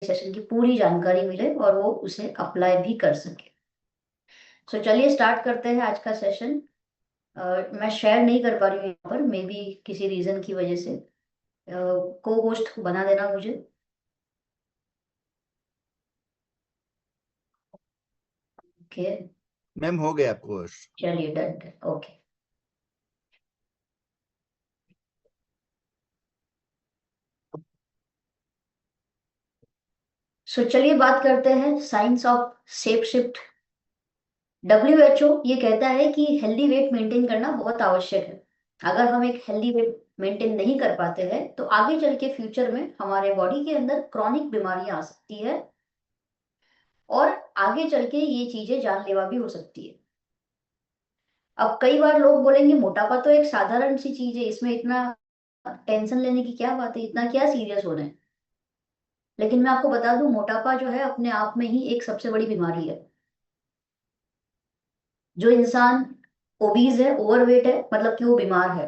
Session की पूरी जानकारी मिले और वो उसे अप्लाई भी कर सके। सो चलिए स्टार्ट करते हैं आज का सेशन। मैं शेयर नहीं कर पा रही हूँ यहाँ पर, मे बी किसी रीजन की वजह से। को होस्ट बना देना मुझे। ओके। मैम हो गया आपको होस्ट। चलिए डन डन ओके। सो चलिए बात करते हैं science of shape shift. WHO ये कहता है कि हेल्दी वेट मेंटेन करना बहुत आवश्यक है। अगर हम एक हेल्दी वेट मेंटेन नहीं कर पाते हैं तो आगे चल के फ्यूचर में हमारे बॉडी के अंदर क्रॉनिक बीमारियां आ सकती है और आगे चल के ये चीजें जानलेवा भी हो सकती है। अब कई बार लोग बोलेंगे मोटापा तो एक साधारण सी चीज है, इसमें इतना टेंशन लेने की क्या बात है, इतना क्या सीरियस होना है। लेकिन मैं आपको बता दूं, मोटापा जो है अपने आप में ही एक सबसे बड़ी बीमारी है। जो इंसान ओबीज है, ओवरवेट है, मतलब कि वो बीमार है।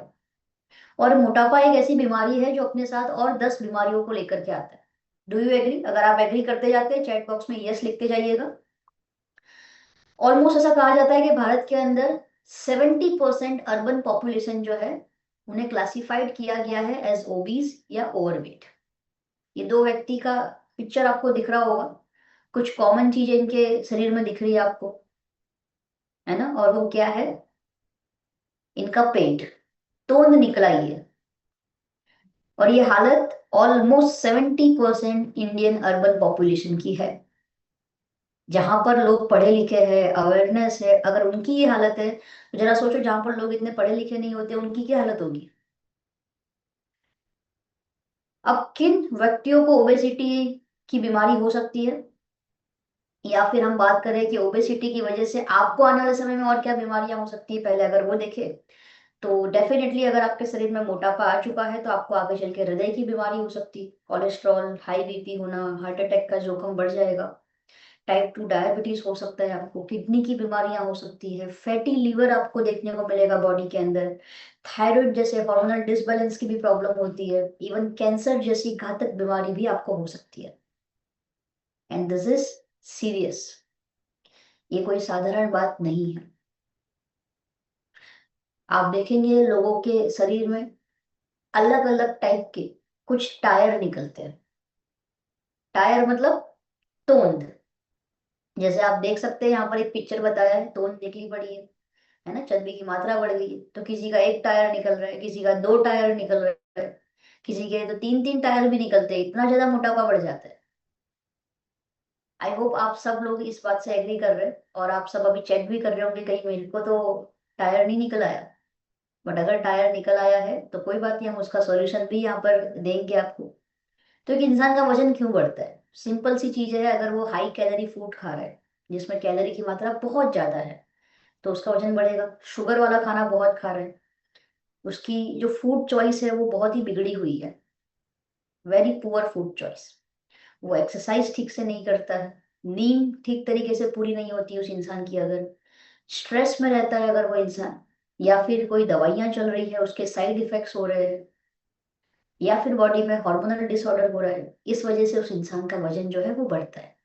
और मोटापा एक ऐसी बीमारी है जो अपने साथ और 10 बीमारियों को लेकर के आता है। Do you agree? अगर आप एग्री करते जाते हैं चैट बॉक्स में यस लिखते जाइएगा। ऑलमोस्ट ऐसा कहा जाता है कि भारत के अंदर 70% अर्बन पॉपुलेशन जो है उन्हें क्लासिफाइड किया गया है एज ओबीज या ओवरवेट। ये दो व्यक्ति का पिक्चर आपको दिख रहा होगा। कुछ कॉमन चीजें इनके शरीर में दिख रही है आपको, है ना? और वो क्या है? इनका पेट, तोंद निकल आई है। और ये हालत ऑलमोस्ट 70% इंडियन अर्बन पॉपुलेशन की है। जहां पर लोग पढ़े लिखे हैं, अवेयरनेस है, अगर उनकी ये हालत है तो जरा सोचो जहां पर लोग इतने पढ़े लिखे नहीं होते उनकी क्या हालत होगी। अब किन व्यक्तियों को ओबेसिटी की बीमारी हो सकती है, या फिर हम बात करें कि ओबेसिटी की वजह से आपको आने वाले समय में और क्या बीमारियां हो सकती है, पहले अगर वो देखें तो डेफिनेटली अगर आपके शरीर में मोटापा आ चुका है तो आपको आगे चल के हृदय की बीमारी हो सकती है, कोलेस्ट्रॉल, हाई बीपी होना, हार्ट अटैक का जोखिम बढ़ जाएगा। टाइप 2 डायबिटीज हो सकता है आपको, किडनी की बीमारियां हो सकती है, फैटी लीवर आपको देखने को मिलेगा बॉडी के अंदर, थायराइड जैसे हार्मोनल डिसबैलेंस की भी प्रॉब्लम होती है, इवन कैंसर जैसी घातक बीमारी भी आपको हो सकती है। And this is serious. ये कोई साधारण बात नहीं है। आप देखेंगे लोगों के शरीर में अलग अलग टाइप के कुछ टायर निकलते हैं। टायर मतलब तोंद। जैसे आप देख सकते हैं यहाँ पर एक पिक्चर बताया है, तोंद निकली पड़ी है ना? चर्बी की मात्रा बढ़ गई है तो किसी का एक टायर निकल रहा है, किसी का दो टायर निकल रहा है, किसी के तो तीन तीन टायर भी निकलते हैं, इतना ज्यादा मोटापा बढ़ जाता है। आई होप आप सब लोग इस बात से एग्री कर रहे हैं और आप सब अभी चेक भी कर रहे होंगे कहीं मेरे को तो टायर नहीं निकल आया। बट अगर टायर निकल आया है तो कोई बात नहीं, हम उसका सॉल्यूशन भी यहाँ पर देंगे आपको। तो एक इंसान का वजन क्यों बढ़ता है? सिंपल सी चीज है, अगर वो हाई कैलोरी फूड खा रहा है जिसमें कैलोरी की मात्रा बहुत ज्यादा है तो उसका वजन बढ़ेगा। शुगर वाला खाना बहुत खा रहा है, उसकी जो फूड चॉइस है वो बहुत ही बिगड़ी हुई है, वेरी पुअर फूड चॉइस। वो एक्सरसाइज ठीक से नहीं करता है, नींद ठीक तरीके से पूरी नहीं होती उस इंसान की, अगर स्ट्रेस में रहता है अगर वो इंसान, या फिर कोई दवाइयां चल रही है उसके साइड इफेक्ट्स हो रहे हैं, या फिर बॉडी में हार्मोनल डिसऑर्डर हो रहा है, इस वजह से उस इंसान का वजन जो है वो बढ़ता है।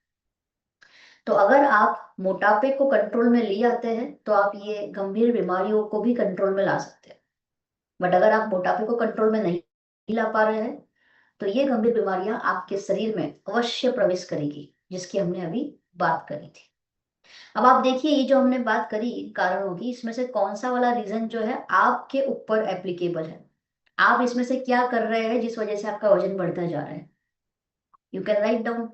तो अगर आप मोटापे को कंट्रोल में ले आते हैं तो आप ये गंभीर बीमारियों को भी कंट्रोल में ला सकते हैं। बट अगर आप मोटापे को कंट्रोल में नहीं ला पा रहे हैं तो ये गंभीर बीमारियां आपके शरीर में अवश्य प्रवेश करेगी, जिसकी हमने अभी बात करी थी। अब आप देखिए, ये जो हमने बात करी कारणों की, इसमें से कौन सा वाला रीजन जो है आपके ऊपर एप्लीकेबल है? आप इसमें से क्या कर रहे हैं जिस वजह से आपका वजन बढ़ता जा रहा है? You can write down.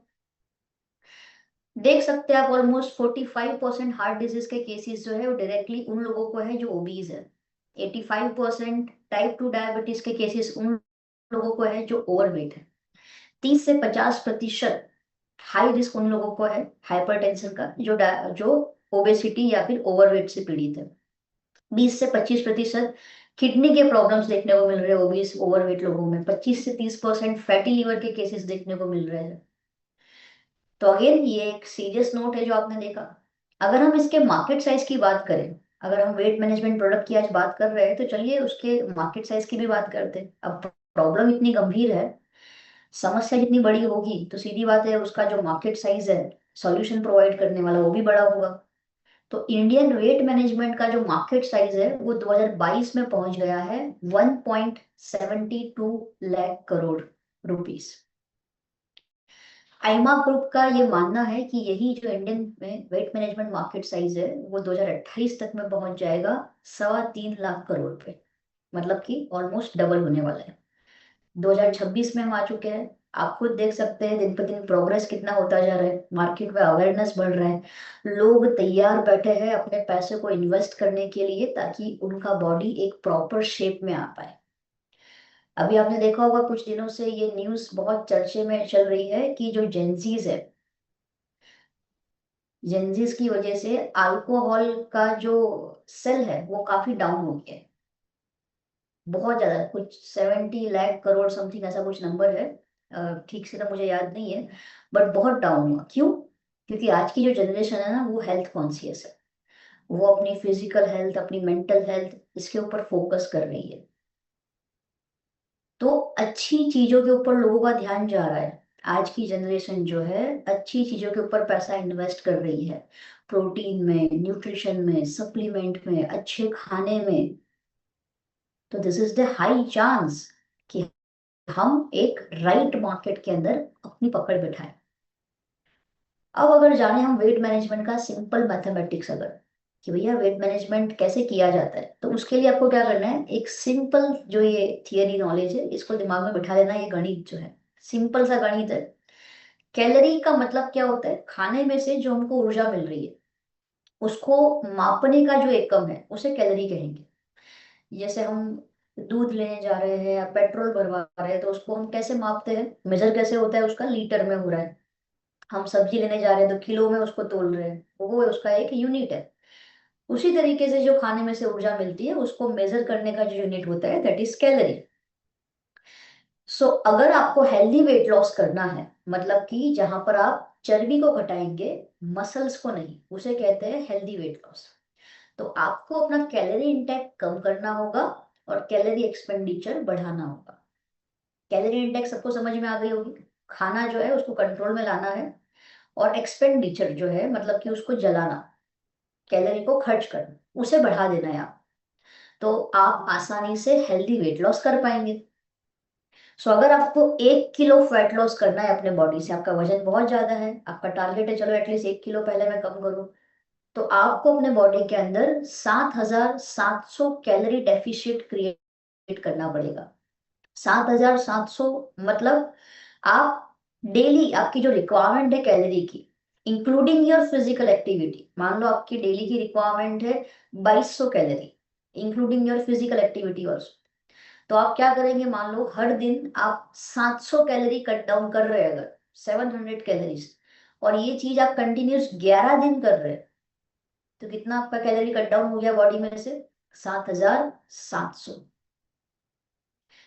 देख सकते हैं आप ऑलमोस्ट 45% हार्ट डिजीज के केसेस जो है वो डायरेक्टली उन लोगों को है जो ओबीज है। 85% टाइप 2 डायबिटीज के केसेस उन लोगों को है जो ओवरवेट है। 30 से 50% हाई रिस्क उन लोगों को है हाइपरटेंशन का, जो ओबेसिटी या फिर ओवरवेट से पीड़ित है। 20 से 25% किडनी के प्रॉब्लम्स देखने को मिल रहे हैं ओबीस ओवरवेट लोगों में। 25 से 30% फैटी लीवर के केसेस देखने को मिल रहे हैं। तो अगेन ये एक सीरियस नोट है जो आपने देखा। अगर हम इसके मार्केट साइज की बात करें, अगर हम वेट मैनेजमेंट प्रोडक्ट की आज बात कर रहे हैं तो चलिए उसके मार्केट साइज की भी बात करते हैं। अब प्रॉब्लम इतनी गंभीर है समस्या जितनी बड़ी होगी तो सीधी बात है उसका जो मार्केट साइज है सॉल्यूशन प्रोवाइड करने वाला वो भी बड़ा होगा। तो इंडियन वेट मैनेजमेंट का जो मार्केट साइज है वो 2022 में पहुंच गया है 1.72 लाख करोड़ रुपीस। आईमा ग्रुप का ये मानना है कि यही जो इंडियन में वेट मैनेजमेंट मार्केट साइज है वो 2028 तक में पहुंच जाएगा 3.25 लाख करोड़ पे। मतलब कि ऑलमोस्ट डबल होने वाला है। 2026 में हम आ चुके हैं। आप खुद देख सकते हैं दिन पर दिन प्रोग्रेस कितना होता जा रहा है, मार्केट में अवेयरनेस बढ़ रहा है, लोग तैयार बैठे हैं अपने पैसे को इन्वेस्ट करने के लिए ताकि उनका बॉडी एक प्रॉपर शेप में आ पाए। अभी आपने देखा होगा कुछ दिनों से ये न्यूज़ बहुत चर्चे में चल रही है कि जो जेंजीज है, जेंजीज की वजह से अल्कोहल का जो सेल है वो काफी डाउन हो गया है। बहुत ज्यादा, कुछ 70 लाख करोड़ समथिंग ऐसा कुछ नंबर है। ठीक से तो मुझे याद नहीं है, बट बहुत डाउन हुआ। क्यों? क्योंकि आज की जो जनरेशन है ना वो हेल्थ कॉन्शियस है। वो अपनी फिजिकल हेल्थ, अपनी मेंटल हेल्थ, इसके ऊपर फोकस कर रही है। तो अच्छी चीजों के ऊपर लोगों का ध्यान जा रहा है। आज की जनरेशन जो है अच्छी चीजों के ऊपर पैसा इन्वेस्ट कर रही है, प्रोटीन में, न्यूट्रिशन में, सप्लीमेंट में, अच्छे खाने में। तो this is the high chance कि हम एक राइट मार्केट के अंदर अपनी पकड़ बिठाएं। अब अगर जाने हम वेट मैनेजमेंट का सिंपल मैथमेटिक्स, अगर कि भैया वेट मैनेजमेंट कैसे किया जाता है, तो उसके लिए आपको क्या करना है, एक सिंपल जो ये थियरी नॉलेज है इसको दिमाग में बिठा लेना। ये गणित जो है सिंपल सा गणित है। कैलोरी का मतलब क्या होता है? खाने में से जो हमको ऊर्जा मिल रही है उसको मापने का जो एकम है उसे कैलोरी कहेंगे। जैसे हम दूध लेने जा रहे हैं या पेट्रोल भरवा रहे हैं तो उसको हम कैसे मापते हैं, मेजर कैसे होता है उसका, लीटर में हो रहा है। हम सब्जी लेने जा रहे हैं तो किलो में उसको तोल रहे हैं, वो उसका एक यूनिट है। उसी तरीके से जो खाने में से ऊर्जा मिलती है उसको मेजर करने का जो यूनिट होता है दैट इज कैलोरी। सो अगर आपको हेल्दी वेट लॉस करना है, मतलब कि जहां पर आप चर्बी को घटाएंगे, मसल्स को नहीं, उसे कहते हैं हेल्दी वेट लॉस। तो आपको अपना कैलोरी इंटेक कम करना होगा और कैलोरी एक्सपेंडिचर बढ़ाना होगा। कैलोरी इंटेक सबको समझ में आ गई होगी। खाना जो है उसको कंट्रोल में लाना है, और एक्सपेंडिचर जो है मतलब कि उसको जलाना, कैलोरी को खर्च करना, उसे बढ़ा देना है आप। तो आप आसानी से हेल्दी वेट लॉस कर पाएंगे। सो अगर आपको 1 किलो फैट लॉस करना है अपने बॉडी से, आपका वजन बहुत ज्यादा है, आपका टारगेट है चलो एटलीस्ट 1 किलो पहले मैं कम करूं, तो आपको अपने बॉडी के अंदर 7,700 कैलोरी डेफिशिएट क्रिएट करना पड़ेगा। 7,700 मतलब आप डेली आपकी जो रिक्वायरमेंट है कैलोरी की, इंक्लूडिंग योर फिजिकल एक्टिविटी, मान लो आपकी डेली की रिक्वायरमेंट है 2200 calorie, including your physical activity also. तो आप क्या करेंगे, मान लो हर दिन आप 700 कैलोरी कट डाउन कर रहे हैं, अगर 700 कैलोरीज, और ये चीज आप कंटिन्यूस 11 दिन कर रहे हैं, तो कितना आपका कैलोरी कट डाउन हो गया बॉडी में से? 7,700।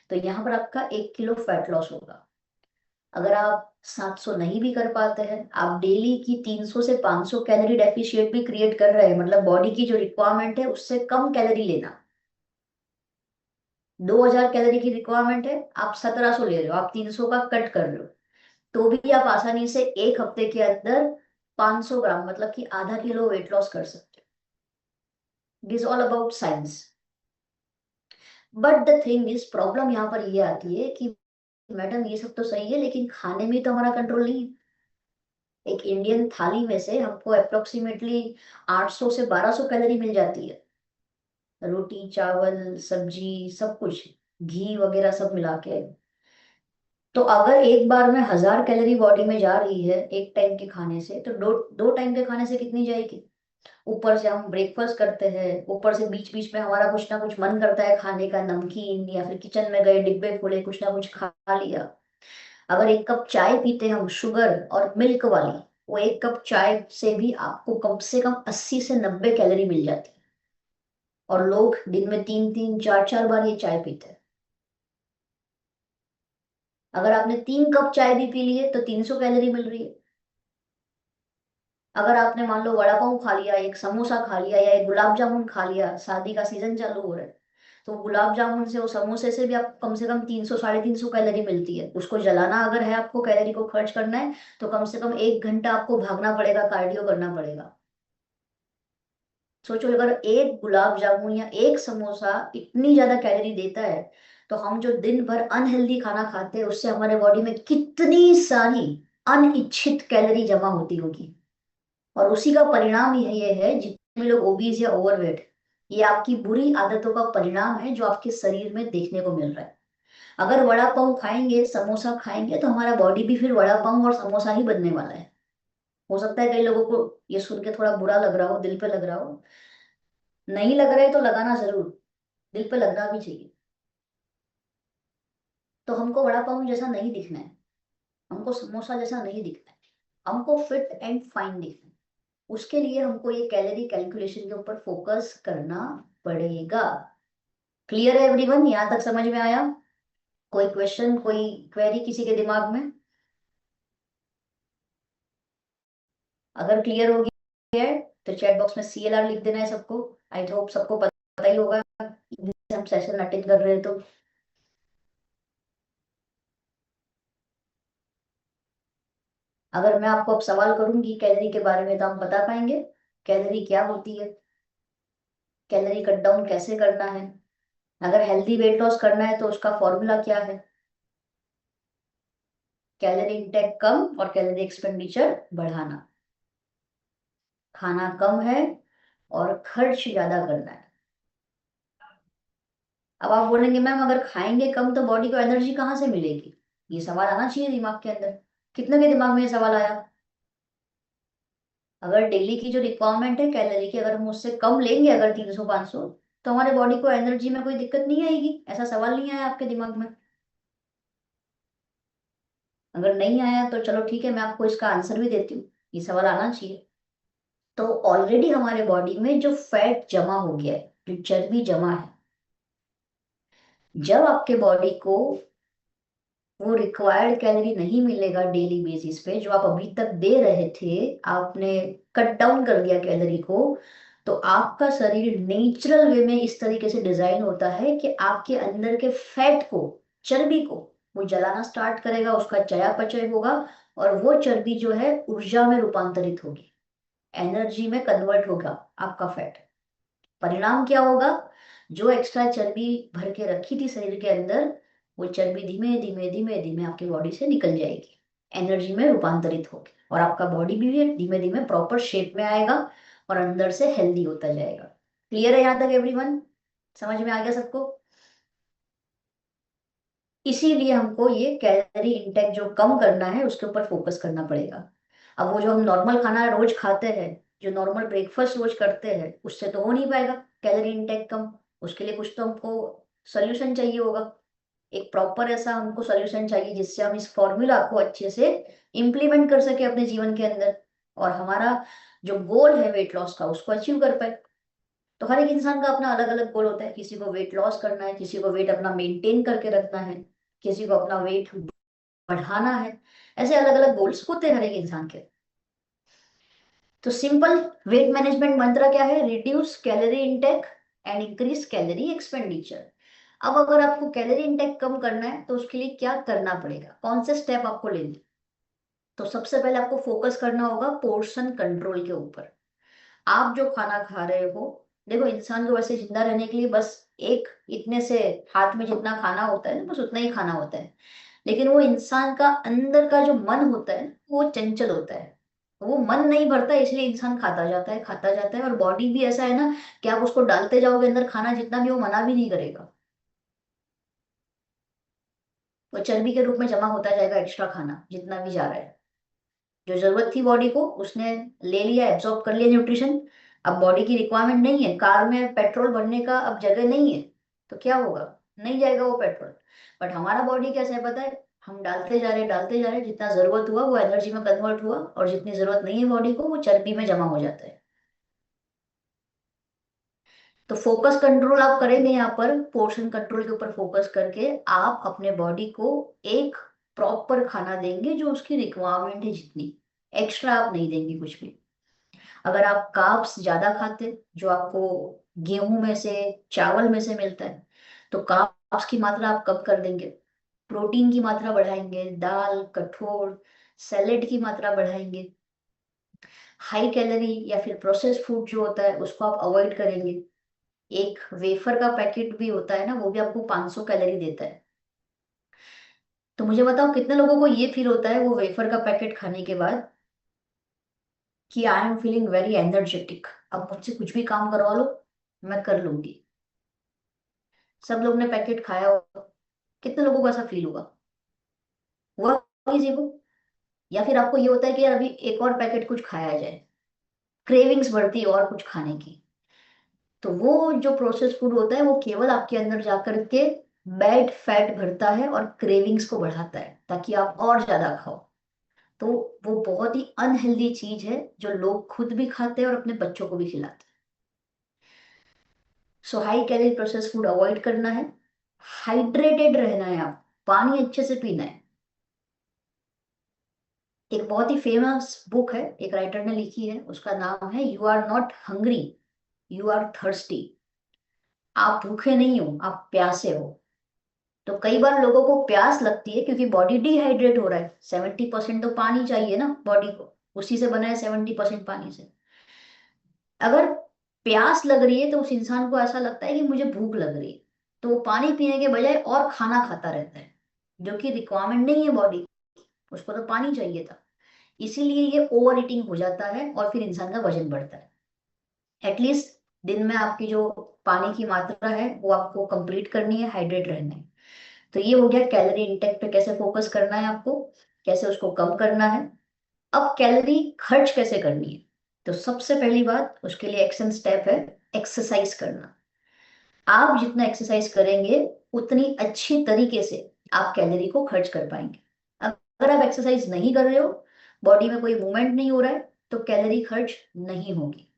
तो यहाँ पर आपका 1 किलो फैट लॉस होगा। अगर आप 700 नहीं भी कर पाते हैं, आप डेली की 300 से 500 कैलोरी डेफिशिएट भी क्रिएट कर रहे हैं, मतलब बॉडी की जो रिक्वायरमेंट है उससे कम कैलोरी लेना। 2,000 कैलोरी की रिक्वायरमेंट है, आप 1,700 ले रहे हो, आप 300 का कट कर रहे हो, तो भी आप आसानी से एक हफ्ते के अंदर 500 ग्राम मतलब कि आधा किलो वेट लॉस कर सकते हो। It is all about science. But the thing is, problem यहाँ पर ये आती है कि मैडम ये सब तो सही है लेकिन खाने में तो हमारा कंट्रोल नहीं है। एक इंडियन थाली में से हमको अप्रोक्सीमेटली 800 से 1200 कैलोरी मिल जाती है, रोटी चावल सब्जी सब कुछ, घी वगैरह सब मिला के। तो अगर एक बार में 1,000 कैलोरी बॉडी में जा रही है एक टाइम के खाने से, तो दो दो टाइम के खाने से कितनी जाएगी? ऊपर से हम ब्रेकफास्ट करते हैं, ऊपर से बीच बीच में हमारा कुछ ना कुछ मन करता है खाने का, नमकीन, या फिर किचन में गए डिब्बे खोले कुछ ना कुछ खा लिया। अगर एक कप चाय पीते हैं हम शुगर और मिल्क वाली, वो एक कप चाय से भी आपको कम से कम 80 से 90 कैलोरी मिल जाती है। और लोग दिन में 3-3 4-4 बार ये चाय पीते हैं। अगर आपने 3 कप चाय भी पी लिए तो 300 कैलोरी मिल रही है। अगर आपने मान लो वड़ा पाव खा लिया, एक समोसा खा लिया, या एक गुलाब जामुन खा लिया, शादी का सीजन चालू हो रहा है, तो गुलाब जामुन से और समोसे से भी आपको कम से कम 300 350 कैलोरी मिलती है। उसको जलाना अगर है, आपको कैलोरी को खर्च करना है, तो कम से कम 1 घंटा आपको भागना पड़ेगा, कार्डियो करना पड़ेगा। सोचो अगर एक गुलाब जामुन या एक समोसा इतनी ज्यादा कैलोरी देता है, तो हम जो दिन भर अनहेल्दी खाना खाते हैं उससे हमारे बॉडी में कितनी सारी अनिच्छित कैलोरी जमा होती होगी। और उसी का परिणाम ये है, जितने भी लोग ओबीज या ओवरवेट, ये आपकी बुरी आदतों का परिणाम है जो आपके शरीर में देखने को मिल रहा है। अगर वड़ा पाव खाएंगे, समोसा खाएंगे, तो हमारा बॉडी भी फिर वड़ा पाव और समोसा ही बनने वाला है। हो सकता है कई लोगों को ये सुन के थोड़ा बुरा लग रहा हो, दिल पे लग रहा हो। नहीं लग रहा है तो लगाना जरूर, दिल पे लगना भी चाहिए। तो हमको वड़ा पाव जैसा नहीं दिखना है, हमको समोसा जैसा नहीं दिखना है, हमको फिट एंड फाइन दिखना है। उसके लिए हमको ये कैलोरी कैलकुलेशन के ऊपर फोकस करना पड़ेगा। क्लियर है एवरीवन? यहाँ तक समझ में आया? कोई क्वेश्चन, कोई क्वेरी किसी के दिमाग में? अगर क्लियर हो गया है तो चैट बॉक्स में CLR लिख देना है सबको। आई होप सबको पता ही होगा, हम सेशन अटेंड कर रहे हैं तो। अगर मैं आपको अब सवाल करूंगी कैलोरी के बारे में, तो हम बता पाएंगे कैलोरी क्या होती है, कैलोरी कट डाउन कैसे करना है? अगर हेल्दी वेट लॉस करना है तो उसका फॉर्मूला क्या है? कैलोरी इंटेक कम और कैलोरी एक्सपेंडिचर बढ़ाना। खाना कम है और खर्च ज्यादा करना है। अब आप बोलेंगे मैम अगर खाएंगे कम तो बॉडी को एनर्जी कहाँ से मिलेगी? ये सवाल आना चाहिए दिमाग के अंदर। कितने के दिमाग में ये सवाल आया? अगर डेली की जो रिक्वायरमेंट है कैलोरी की, अगर हम उससे कम लेंगे, अगर 300 500, तो हमारे बॉडी को एनर्जी में कोई दिक्कत नहीं आएगी। ऐसा सवाल नहीं आया आपके दिमाग में? अगर नहीं आया तो चलो ठीक है, मैं आपको इसका आंसर भी देती हूँ। ये सवाल आना चाहिए। तो ऑलरेडी हमारे बॉडी में जो फैट जमा हो गया है, जो चर्बी जमा है, जब आपके बॉडी को वो रिक्वायर्ड कैलोरी नहीं मिलेगा डेली बेसिस पे, जो आप अभी तक दे रहे थे, आपने कट डाउन कर दिया कैलोरी को, तो आपका शरीर नेचुरल वे में इस तरीके से डिजाइन होता है कि आपके अंदर के फैट को, चर्बी को, वो जलाना स्टार्ट करेगा, उसका चयापचय होगा, और वो चर्बी जो है ऊर्जा में रूपांतरित होगी, एनर्जी में कन्वर्ट होगा आपका फैट। परिणाम क्या होगा? जो एक्स्ट्रा चर्बी भर के रखी थी शरीर के अंदर, वो चर्बी धीमे धीमे धीमे धीमे आपकी बॉडी से निकल जाएगी, एनर्जी में रूपांतरित होगी, और आपका बॉडी भी धीमे धीमे प्रॉपर शेप में आएगा और अंदर से हेल्दी होता जाएगा। क्लियर है यहाँ तक एवरीवन? समझ में आ गया सबको? इसीलिए हमको ये कैलोरी इंटेक जो कम करना है उसके ऊपर फोकस करना पड़ेगा। अब वो जो हम नॉर्मल खाना रोज खाते हैं, जो नॉर्मल ब्रेकफास्ट रोज करते हैं, उससे तो हो नहीं पाएगा कैलोरी इंटेक कम। उसके लिए कुछ तो हमको सोल्यूशन चाहिए होगा। एक प्रॉपर ऐसा हमको सोल्यूशन चाहिए जिससे हम इस फॉर्मूला को अच्छे से इम्प्लीमेंट कर सके अपने जीवन के अंदर, और हमारा जो गोल है वेट लॉस का उसको अचीव कर पाए। तो हर एक इंसान का अपना अलग अलग गोल होता है। किसी को वेट लॉस करना है, किसी को वेट अपना मेंटेन करके रखना है, किसी को अपना वेट बढ़ाना है। ऐसे अलग अलग गोल्स होते हैं हर एक इंसान के। तो सिंपल वेट मैनेजमेंट मंत्र क्या है? Reduce calorie intake and increase calorie expenditure. अब अगर आपको कैलोरी इंटेक कम करना है तो उसके लिए क्या करना पड़ेगा, कौन से स्टेप आपको लेने? तो सबसे पहले आपको फोकस करना होगा पोर्शन कंट्रोल के ऊपर। आप जो खाना खा रहे हो, देखो इंसान को वैसे जिंदा रहने के लिए बस एक इतने से हाथ में जितना खाना होता है ना, बस उतना ही खाना होता है। लेकिन वो इंसान का अंदर का जो मन होता है वो चंचल होता है। वो मन नहीं भरता, इसलिए इंसान खाता जाता है, खाता जाता है। और बॉडी भी ऐसा है ना कि आप उसको डालते जाओगे अंदर खाना जितना भी, वो मना भी नहीं करेगा। वो चर्बी के रूप में जमा होता जाएगा, एक्स्ट्रा खाना जितना भी जा रहा है। जो जरूरत थी बॉडी को उसने ले लिया, एब्जॉर्ब कर लिया न्यूट्रिशन। अब बॉडी की रिक्वायरमेंट नहीं है, कार में पेट्रोल भरने का अब जगह नहीं है, तो क्या होगा? नहीं जाएगा वो पेट्रोल। बट हमारा बॉडी कैसा है पता है? हम डालते जा रहे डालते जा रहे, जितना जरूरत हुआ वो एनर्जी में कन्वर्ट हुआ, और जितनी जरूरत नहीं है बॉडी को वो चर्बी में जमा हो जाता है। तो फोकस कंट्रोल आप करेंगे यहाँ पर, पोर्शन कंट्रोल के ऊपर फोकस करके आप अपने बॉडी को एक प्रॉपर खाना देंगे जो उसकी रिक्वायरमेंट है जितनी, एक्स्ट्रा आप नहीं देंगे कुछ भी। अगर आप कार्ब्स ज्यादा खाते, जो आपको गेहूं में से, चावल में से मिलता है, तो कार्ब्स की मात्रा आप कम कर देंगे, प्रोटीन की मात्रा बढ़ाएंगे, दाल, कठोर, सैलेड की मात्रा बढ़ाएंगे। हाई कैलोरी या फिर प्रोसेस्ड फूड जो होता है उसको आप अवॉइड करेंगे। एक वेफर का पैकेट भी होता है ना, वो भी आपको 500 कैलोरी देता है। तो मुझे बताओ कितने लोगों को ये फील होता है वो वेफर का पैकेट खाने के बाद कि I am feeling very energetic, अब मुझसे कुछ भी काम करवा लो मैं कर लूंगी। सब लोग ने पैकेट खाया होगा, कितने लोगों को ऐसा फील होगा? हुआ किसी को? या फिर आपको ये होता है कि यार अभी एक और पैकेट कुछ खाया जाए, क्रेविंग्स बढ़ती है और कुछ खाने की। तो वो जो प्रोसेस फूड होता है वो केवल आपके अंदर जाकर के बैड फैट भरता है और क्रेविंग्स को बढ़ाता है ताकि आप और ज्यादा खाओ। तो वो बहुत ही अनहेल्दी चीज है जो लोग खुद भी खाते हैं और अपने बच्चों को भी खिलाते हैं। So high calorie process food avoid करना है, हाइड्रेटेड रहना है, आप पानी अच्छे से पीना है। एक बहुत ही फेमस बुक है, एक राइटर ने लिखी है, उसका नाम है you are not hungry, you are thirsty. आप भूखे नहीं हो, आप प्यासे हो। तो कई बार लोगों को प्यास लगती है क्योंकि बॉडी डिहाइड्रेट हो रहा है, 70% तो पानी चाहिए ना बॉडी को, उसी से बना है 70% पानी से। अगर प्यास लग रही है तो उस इंसान को ऐसा लगता है कि मुझे भूख लग रही है, तो वो पानी पीने के बजाय और खाना खाता रहता है, जो कि रिक्वायरमेंट नहीं है बॉडी, उसको तो पानी चाहिए था। इसीलिए ये ओवर ईटिंग हो जाता है और फिर इंसान का वजन बढ़ता है। एटलीस्ट दिन में आपकी जो पानी की मात्रा है वो आपको कंप्लीट करनी है, हाइड्रेट रहना है। तो ये हो गया कैलोरी इंटेक पे कैसे फोकस करना है आपको, कैसे उसको कम करना है। अब कैलोरी खर्च कैसे करनी है, तो सबसे पहली बात उसके लिए एक्शन स्टेप है एक्सरसाइज करना। आप जितना एक्सरसाइज करेंगे उतनी अच्छी तरीके से आप कैलोरी को खर्च कर पाएंगे। अगर आप एक्सरसाइज नहीं कर रहे हो, बॉडी में कोई मूवमेंट नहीं हो रहा है, तो कैलोरी खर्च नहीं होगी।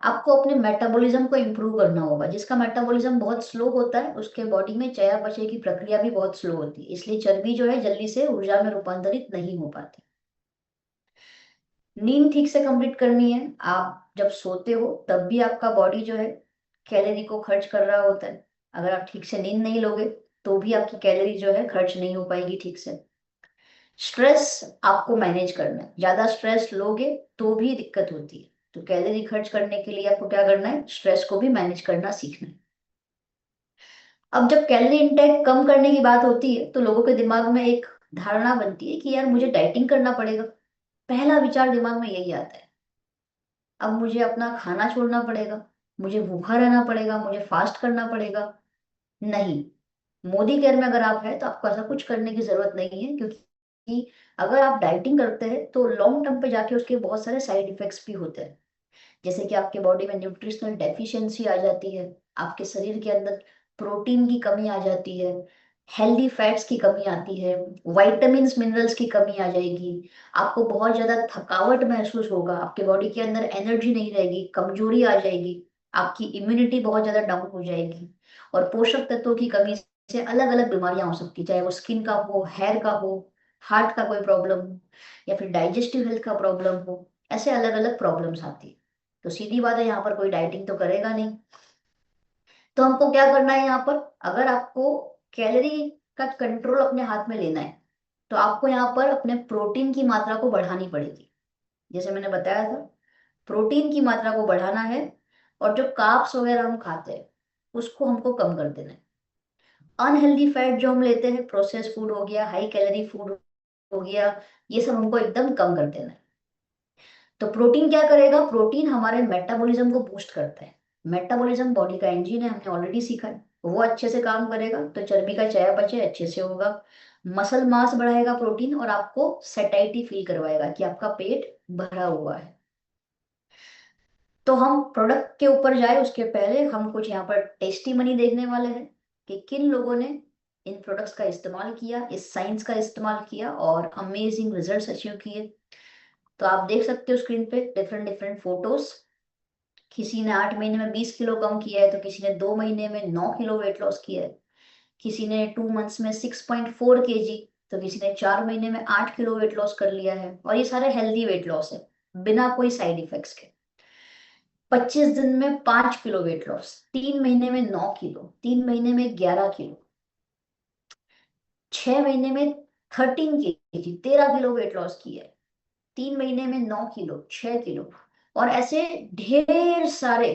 आपको अपने मेटाबॉलिज्म को इम्प्रूव करना होगा। जिसका मेटाबॉलिज्म बहुत स्लो होता है उसके बॉडी में चयापचय की प्रक्रिया भी बहुत स्लो होती है, इसलिए चर्बी जो है जल्दी से ऊर्जा में रूपांतरित नहीं हो पाती। नींद ठीक से कंप्लीट करनी है। आप जब सोते हो तब भी आपका बॉडी जो है कैलोरी को खर्च कर रहा होता है। अगर आप ठीक से नींद नहीं लोगे तो भी आपकी कैलोरी जो है खर्च नहीं हो पाएगी ठीक से। स्ट्रेस आपको मैनेज करना है, ज्यादा स्ट्रेस लोगे तो भी दिक्कत होती है। तो कैलोरी खर्च करने के लिए आपको क्या करना है, स्ट्रेस को भी मैनेज करना सीखना है। अब जब कैलोरी इंटेक कम करने की बात होती है तो लोगों के दिमाग में एक धारणा बनती है कि यार मुझे डाइटिंग करना पड़ेगा। पहला विचार दिमाग में यही आता है, अब मुझे अपना खाना छोड़ना पड़ेगा, मुझे भूखा रहना पड़ेगा, मुझे फास्ट करना पड़ेगा। नहीं, मोदी केयर में अगर आप है तो आपको ऐसा कुछ करने की जरूरत नहीं है, क्योंकि अगर आप डाइटिंग करते हैं तो लॉन्ग टर्म पे जाके उसके बहुत सारे साइड इफेक्ट्स भी होते हैं। जैसे कि आपके बॉडी में न्यूट्रिशनल डेफिशिएंसी आ जाती है, आपके शरीर के अंदर प्रोटीन की कमी आ जाती है, हेल्दी फैट्स की कमी आती है, वाइटामिन्स मिनरल्स की कमी आ जाएगी। आपको बहुत ज्यादा थकावट महसूस होगा, आपके बॉडी के अंदर एनर्जी नहीं रहेगी, कमजोरी आ जाएगी, आपकी इम्यूनिटी बहुत ज्यादा डाउन हो जाएगी। और पोषक तत्वों की कमी से अलग अलग बीमारियां हो सकती है, चाहे वो स्किन का हो, हेयर का हो, हार्ट का कोई प्रॉब्लम हो, या फिर डाइजेस्टिव हेल्थ का प्रॉब्लम हो। ऐसे अलग अलग प्रॉब्लम्स आती है। तो सीधी बात है, यहाँ पर कोई डाइटिंग तो करेगा नहीं। तो हमको क्या करना है यहाँ पर, अगर आपको कैलोरी का कंट्रोल अपने हाथ में लेना है तो आपको यहाँ पर अपने प्रोटीन की मात्रा को बढ़ानी पड़ेगी। जैसे मैंने बताया था, प्रोटीन की मात्रा को बढ़ाना है, और जो कार्ब्स वगैरह हम खाते हैं उसको हमको कम कर देना है। अनहेल्दी फैट जो हम लेते हैं, प्रोसेस फूड हो गया, हाई कैलोरी फूड हो गया, ये सब हमको एकदम कम कर देना है। तो प्रोटीन क्या करेगा, प्रोटीन हमारे मेटाबॉलिज्म को बूस्ट करता है। मेटाबॉलिज्म बॉडी का इंजन है, हमने ऑलरेडी सीखा है। वो अच्छे से काम करेगा तो चर्बी का चयापचय अच्छे से होगा, मसल मास बढ़ाएगा प्रोटीन, और आपको सेटाइटी फील करवाएगा कि आपका पेट भरा हुआ है। तो हम प्रोडक्ट के ऊपर जाए उसके पहले हम कुछ यहाँ पर टेस्टी मनी देखने वाले हैं कि किन लोगों ने इन प्रोडक्ट्स का इस्तेमाल किया, इस साइंस का इस्तेमाल किया और अमेजिंग रिजल्ट्स अचीव किए। तो आप देख सकते हो स्क्रीन पे डिफरेंट डिफरेंट फोटोज। किसी ने 8 महीने में 20 किलो कम किया है, तो किसी ने 2 महीने में 9 किलो वेट लॉस किया है, किसी ने 2 मंथ्स में 6.4 kg, तो किसी ने 4 महीने में 8 किलो वेट लॉस कर लिया है। और ये सारे हेल्दी वेट लॉस है, बिना कोई साइड इफेक्ट्स के। 25 दिन में 5 किलो वेट लॉस, 3 महीने में 9 किलो, 3 महीने में 11 किलो, 6 महीने में 13 kg, 13 किलो वेट लॉस किया है। 3 महीने में 9 किलो, 6 किलो। और ऐसे ढेर सारे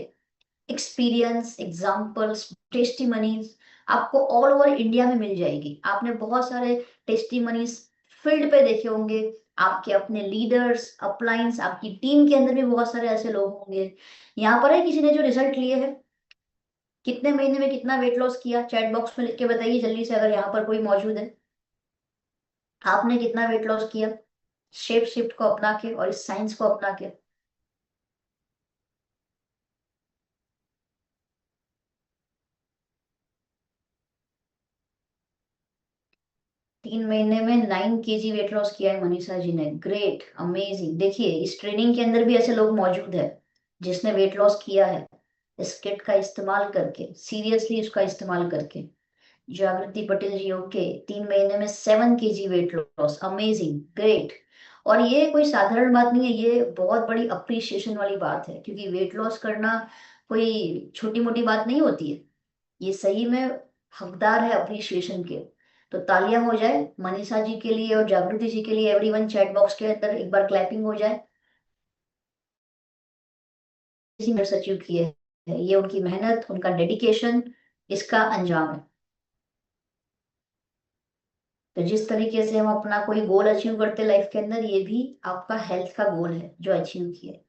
एक्सपीरियंस, एग्जाम्पल्स, टेस्टिमनीज आपको ऑल ओवर इंडिया में मिल जाएगी। आपने बहुत सारे टेस्टिमनीज फील्ड पे देखे होंगे, आपके अपने लीडर्स, अपलाइंस, आपकी टीम के अंदर भी बहुत सारे ऐसे लोग होंगे। यहाँ पर है किसी ने जो रिजल्ट लिए है, कितने महीने में कितना वेट लॉस किया, चैट बॉक्स में लिख के बताइए जल्दी से, अगर यहाँ पर कोई मौजूद है। आपने कितना वेट लॉस किया शेप शिफ्ट को अपना के और इस साइंस को अपना के। 3 महीने में 9 kg वेट लॉस किया है मनीषा जी ने। Great, amazing. देखिए इस ट्रेनिंग के अंदर भी ऐसे लोग मौजूद है जिसने वेट लॉस किया है इस किट का इस्तेमाल करके, सीरियसली इसका इस्तेमाल करके। जागृति पटेल जी, ओके, 3 महीने में 7 kg weight loss, amazing, great. और ये कोई साधारण बात नहीं है, ये बहुत बड़ी अप्रिसिएशन वाली बात है, क्योंकि वेट लॉस करना कोई छोटी मोटी बात नहीं होती है। ये सही में हकदार है अप्रिसिएशन के। तो तालियां हो जाए मनीषा जी के लिए और जागृति जी के लिए। एवरीवन चैट बॉक्स के अंदर एक बार क्लैपिंग हो जाए। इसी में अचीव किए है, ये उनकी मेहनत, उनका डेडिकेशन, इसका अंजाम है। तो जिस तरीके से हम अपना कोई गोल अचीव करते हैं लाइफ के अंदर, ये भी आपका हेल्थ का गोल है जो अचीव किया।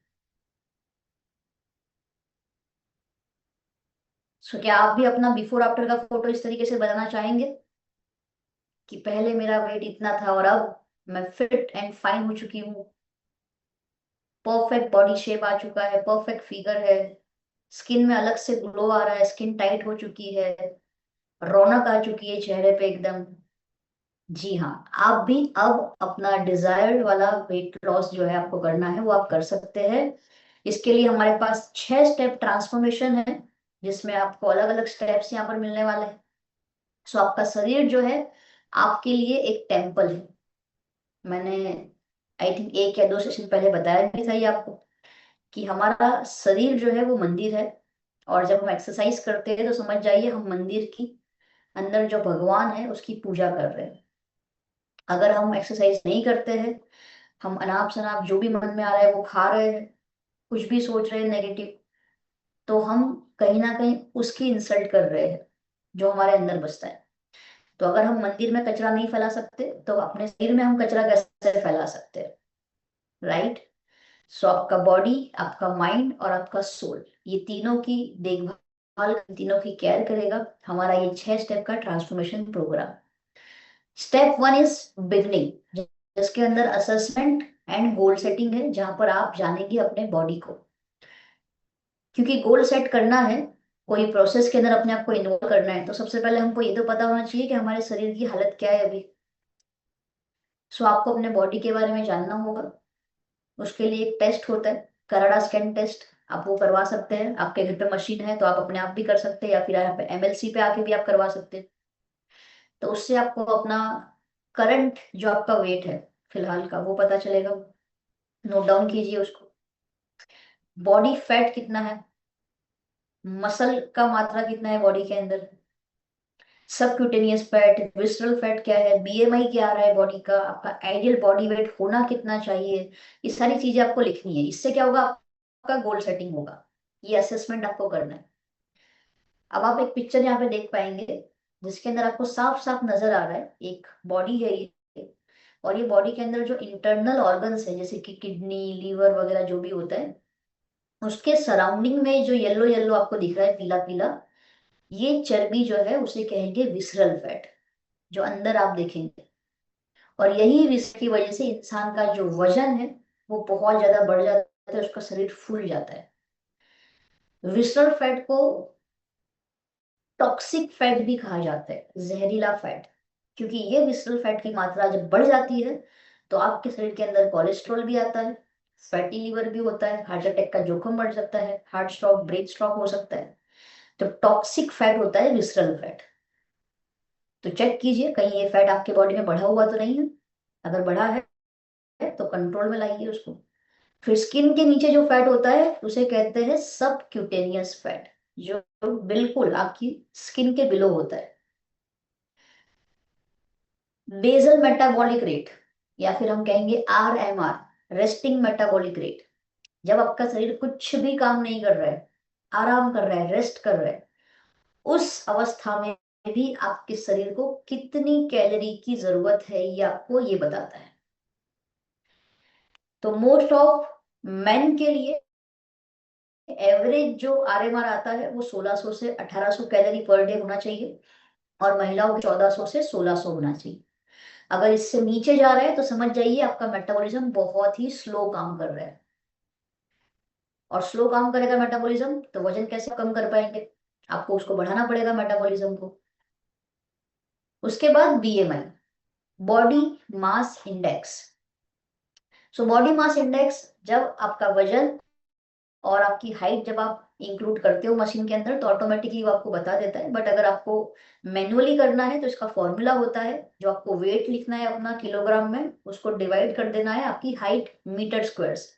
सो क्या आप भी अपना बिफोर आफ्टर का फोटो इस तरीके से बनाना चाहेंगे कि पहले मेरा वेट इतना था और अब मैं फिट एंड फाइन हो चुकी हूँ, परफेक्ट बॉडी शेप आ चुका है, परफेक्ट फिगर है, स्किन में अलग से ग्लो आ रहा है, स्किन टाइट हो चुकी है, रौनक आ चुकी है चेहरे पे एकदम। जी हाँ, आप भी अब अपना डिजायर्ड वाला वेट लॉस जो है आपको करना है वो आप कर सकते हैं। इसके लिए हमारे पास 6 स्टेप ट्रांसफॉर्मेशन है, जिसमें आपको अलग अलग स्टेप्स यहाँ पर मिलने वाले हैं। सो आपका शरीर जो है आपके लिए एक टेम्पल है। मैंने आई थिंक 1 या 2 सेशन पहले बताया भी था ये आपको, कि हमारा शरीर जो है वो मंदिर है। और जब हम एक्सरसाइज करते हैं तो समझ जाइए हम मंदिर की अंदर जो भगवान है उसकी पूजा कर रहे हैं। अगर हम एक्सरसाइज नहीं करते हैं, हम अनाप शनाप जो भी मन में आ रहा है वो खा रहे हैं, कुछ भी सोच रहे हैं नेगेटिव, तो हम कहीं ना कहीं उसकी इंसल्ट कर रहे हैं जो हमारे अंदर बसता है। तो अगर हम मंदिर में कचरा नहीं फैला सकते तो अपने शरीर में हम कचरा कैसे फैला सकते हैं, राइट? सो आपका बॉडी, आपका माइंड और आपका सोल, ये तीनों की देखभाल, तीनों की केयर करेगा हमारा ये 6 स्टेप का transformation program. Step 1 is beginning, जिसके अंदर असेसमेंट एंड गोल सेटिंग है, जहां पर आप जानेंगे अपने बॉडी को। क्योंकि गोल सेट करना है, कोई प्रोसेस के अंदर अपने आप को इन्वॉल्व करना है, तो सबसे पहले हमको ये तो पता होना चाहिए कि हमारे शरीर की हालत क्या है अभी। सो आपको अपने बॉडी के बारे में जानना होगा। उसके लिए एक टेस्ट होता है, कराडा स्कैन टेस्ट, आप वो करवा सकते हैं। आपके घर पे मशीन है तो आप अपने आप भी कर सकते हैं, या फिर यहाँ पे एमएलसी पे आके भी आप करवा सकते हैं। तो उससे आपको अपना करंट जो आपका वेट है फिलहाल का वो पता चलेगा। नोट डाउन कीजिए उसको। बॉडी फैट कितना है, मसल का मात्रा कितना है बॉडी के अंदर, सबक्यूटेनियस फैट, विसरल फैट क्या है, बीएमआई क्या आ रहा है बॉडी का, आपका आइडियल बॉडी वेट होना कितना चाहिए। ये सारी चीजें आपको लिखनी है। इससे क्या होगा, आपका गोल सेटिंग होगा। ये असेसमेंट आपको करना है। अब आप एक पिक्चर यहाँ पे देख पाएंगे जिसके अंदर आपको साफ साफ नजर आ रहा है एक बॉडी है ये। और ये बॉडी के अंदर जो इंटरनल ऑर्गन्स है, जैसे कि किडनी, लीवर वगैरह जो भी होता है, उसके सराउंडिंग में जो येलो येलो आपको दिख रहा है, पीला पीला, ये चर्बी जो है उसे कहेंगे विसरल फैट, जो अंदर आप देखेंगे। और यही विष की वजह से इंसान का जो वजन है वो बहुत ज्यादा बढ़ जाता है, उसका शरीर फूल जाता है। विसरल फैट को टॉक्सिक फैट भी कहा जाता है, जहरीला फैट। क्योंकि ये विसरल फैट की मात्रा जब बढ़ जाती है तो आपके शरीर के अंदर कोलेस्ट्रॉल भी आता है, फैटी लीवर भी होता है, हार्ट अटैक का जोखिम बढ़ सकता है, हार्ट स्ट्रोक, ब्रेन स्ट्रोक हो सकता है। तो टॉक्सिक फैट होता है विसरल फैट। तो चेक कीजिए कहीं ये फैट आपके बॉडी में बढ़ा हुआ तो नहीं है। अगर बढ़ा है तो कंट्रोल में लाइए उसको। फिर स्किन के नीचे जो फैट होता है उसे कहते हैं सब क्यूटेनियस फैट, जो बिल्कुल आपकी स्किन के बिलो होता है। बेसल मेटाबॉलिक रेट, या फिर हम कहेंगे RMR, रेस्टिंग मेटाबॉलिक रेट। जब आपका शरीर कुछ भी काम नहीं कर रहा है, आराम कर रहा है, रेस्ट कर रहा है, उस अवस्था में भी आपके शरीर को कितनी कैलोरी की जरूरत है ये आपको ये बताता है। तो मोस्ट ऑफ मेन के लिए एवरेज जो RMR आता है वो 1600 से 1800 कैलोरी पर डे होना चाहिए, और महिलाओं के 1400 से 1600 होना चाहिए। अगर इससे नीचे जा रहा है तो समझ जाइए आपका मेटाबॉलिज्म बहुत ही स्लो काम कर रहा है। और स्लो काम करेगा मेटाबॉलिज्म तो वजन कैसे कम कर पाएंगे, आपको उसको बढ़ाना पड़ेगा मेटाबॉलिज्म को। उसके बाद BMI, body mass index. So body mass index, जब आपका वजन और आपकी हाइट जब आप इंक्लूड करते हो मशीन के अंदर तो ऑटोमेटिकली वो आपको बता देता है। बट अगर आपको मैन्युअली करना है तो इसका फॉर्मूला होता है, जो आपको वेट लिखना है अपना किलोग्राम में, उसको डिवाइड कर देना है आपकी हाइट मीटर स्क्वायर्स।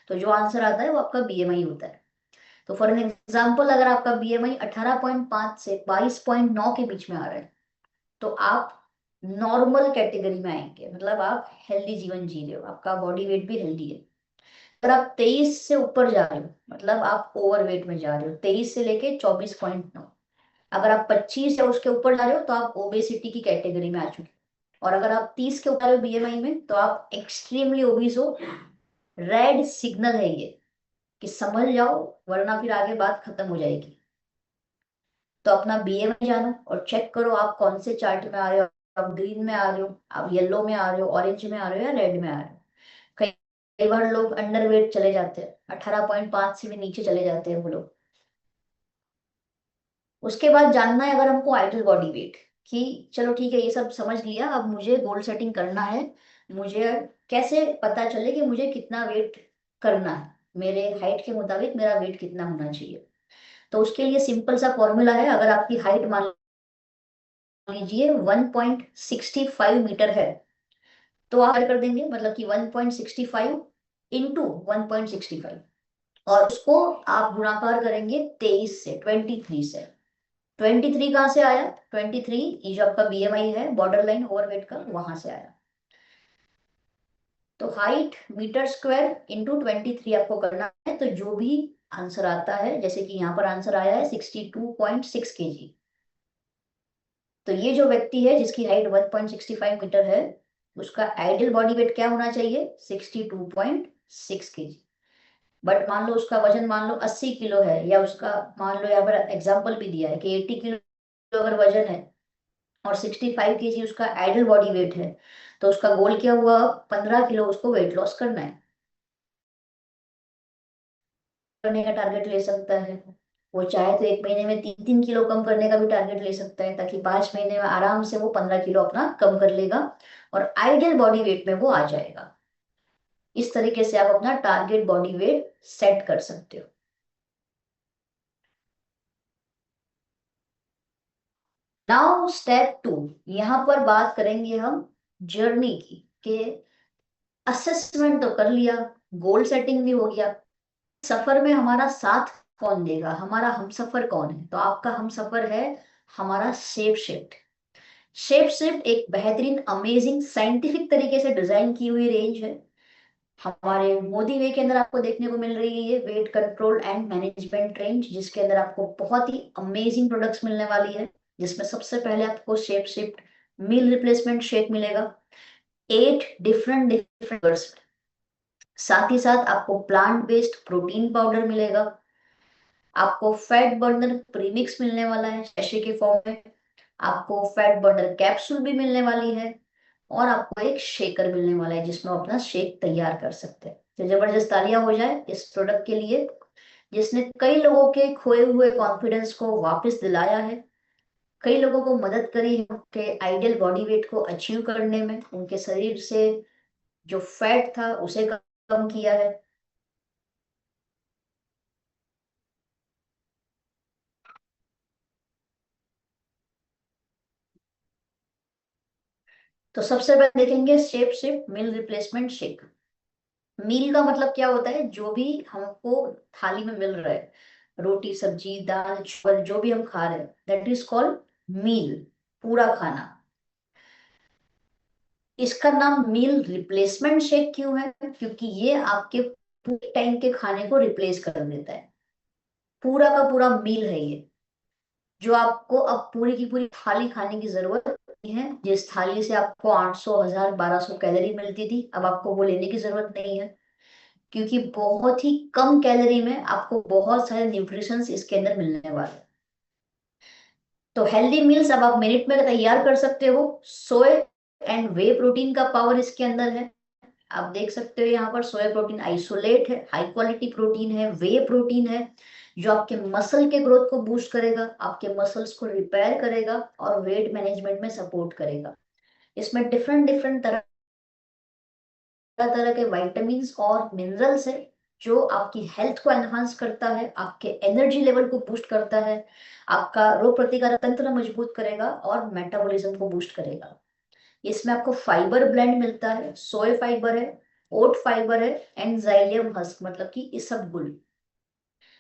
तो जो आंसर आता है वो आपका BMI होता है। तो फॉर एन एग्जाम्पल, अगर आपका BMI 18.5 से 22.9 के बीच में आ रहा है तो आप नॉर्मल कैटेगरी में आएंगे, मतलब आप हेल्दी जीवन जी रहे हो, आपका बॉडी वेट भी हेल्दी है। अगर आप 23 से ऊपर जा रहे हो मतलब आप ओवरवेट में जा रहे हो, 23 से लेके 24.9। अगर आप 25 या उसके ऊपर जा रहे हो तो आप ओबेसिटी की कैटेगरी में आ चुके हो। और अगर आप 30 के ऊपर हो BMI में तो आप एक्सट्रीमली ओबीस हो। रेड सिग्नल है ये कि समझ जाओ, वरना फिर आगे बात खत्म हो जाएगी। तो अपना BMI जानो और चेक करो आप कौन से चार्ट में आ रहे हो। आप ग्रीन में आ रहे हो, आप येलो में आ रहे हो, ऑरेंज में आ रहे हो, या रेड में आ रहे हो। कई कई बार लोग अंडरवेट चले जाते हैं, 18.5 से भी नीचे चले जाते हैं वो लोग। उसके बाद जानना है अगर हमको आइडल बॉडी वेट, कि चलो ठीक है ये सब समझ लिया, अब मुझे गोल सेटिंग करना है। मुझे कैसे पता चले कि मुझे कितना वेट करना है, मेरे हाइट के मुताबिक मेरा वेट कितना होना चाहिए। तो उसके लिए सिंपल सा फॉर्मूला है। अगर आपकी हाइट मान लीजिए 1.65 मीटर है तो आप क्या कर देंगे, मतलब कि 1.65 इंटू 1.65, और उसको आप गुणाकार करेंगे 23 से, 23 से। 23 कहाँ से आया, 23 ये जो आपका BMI है बॉर्डर लाइन ओवरवेट का, वहां से आया। तो हाइट मीटर स्क्वायर इंटू 23 आपको करना है, तो जो भी आंसर आता है, जैसे कि यहाँ पर आंसर आया है 62.6 kg। तो ये जो व्यक्ति है जिसकी हाइट 1.65 मीटर है, उसका आइडियल बॉडी वेट क्या होना चाहिए, 62.6 kg। बट मान लो उसका वजन मान लो 80 किलो है, या उसका मान लो यहाँ पर एग्जाम्पल भी दिया है कि 80 किलो अगर वजन है और 65 kg उसका आइडियल बॉडी वेट है, तो उसका गोल क्या हुआ, 15 किलो उसको वेट लॉस करना है। करने का टारगेट ले सकता है, वो चाहे तो एक महीने में 3-3 किलो कम करने का भी टारगेट ले सकता है, ताकि 5 महीने में आराम से वो 15 किलो अपना कम कर लेगा और आइडियल बॉडी वेट में वो आ जाएगा। इस तरीके से आप अपना टारगेट बॉडी वेट सेट कर सकते हो। नाउ स्टेप 2, यहाँ पर बात करेंगे हम जर्नी की, कि असेसमेंट तो कर लिया, गोल सेटिंग भी हो गया, सफर में हमारा साथ कौन देगा, हमारा हम सफर कौन है। तो आपका हम सफर है हमारा शेप शिफ्ट। शेप शिफ्ट एक बेहतरीन अमेजिंग साइंटिफिक तरीके से डिजाइन की हुई रेंज है। हमारे मोदी वे के अंदर आपको देखने को मिल रही है ये weight control and management range, जिसके अंदर आपको बहुत ही अमेजिंग प्रोडक्ट्स मिलने वाली है। जिसमें सबसे पहले आपको shape shift meal replacement shake मिलेगा, 8 डिफरेंट साथ ही साथ आपको प्लांट बेस्ड प्रोटीन पाउडर मिलेगा। आपको फैट बर्नर प्रीमिक्स मिलने वाला है शैशे के फॉर्म में। आपको फैट बर्नर कैप्सूल भी मिलने वाली है, और आपको एक शेकर मिलने वाला है जिसमें आप अपना शेक तैयार कर सकते हैं। तो जबरदस्त तालियां हो जाए इस प्रोडक्ट के लिए, जिसने कई लोगों के खोए हुए कॉन्फिडेंस को वापस दिलाया है, कई लोगों को मदद करी है उनके आइडियल बॉडी वेट को अचीव करने में, उनके शरीर से जो फैट था उसे कम किया है। तो सबसे पहले देखेंगे shape shift meal replacement shake. Meal का मतलब क्या होता है, जो भी हमको थाली में मिल रहा है, रोटी सब्जी दाल चावल जो भी हम खा रहे हैं, दैट इज कॉल्ड मील, पूरा खाना। इसका नाम मील रिप्लेसमेंट शेक क्यों है, क्योंकि ये आपके पूरे टाइम के खाने को रिप्लेस कर देता है। पूरा का पूरा मील है ये, जो आपको अब पूरी की पूरी थाली खाने की जरूरत नहीं है। जिस थाली से आपको 800 1000 1200 कैलोरी मिलती थी, अब आपको वो लेने की जरूरत नहीं है, क्योंकि बहुत ही कम कैलोरी में आपको बहुत सारे न्यूट्रिशंस इसके अंदर मिलने वाले हैं। तो हेल्दी मील्स अब आप मिनट में तैयार कर सकते हो। सोए एंड वे प्रोटीन का पावर इसके अंदर है। आप देख सकते हो यहाँ पर सोया प्रोटीन आइसोलेट है, हाई क्वालिटी प्रोटीन है, वे प्रोटीन है, जो आपके मसल के ग्रोथ को बूस्ट करेगा, आपके मसल्स को रिपेयर करेगा और वेट मैनेजमेंट में सपोर्ट करेगा। इसमें डिफरेंट डिफरेंट तरह तरह के विटामिन और मिनरल्स है, जो आपकी हेल्थ को एनहांस करता है, आपके एनर्जी लेवल को बूस्ट करता है, आपका रोग प्रतिकारक तंत्र मजबूत करेगा और मेटाबॉलिज्म को बूस्ट करेगा। इसमें आपको फाइबर ब्लेंड मिलता है, सोय फाइबर है, ओट फाइबर है एंड जाइलियम हस्क, मतलब कि इसबगुल।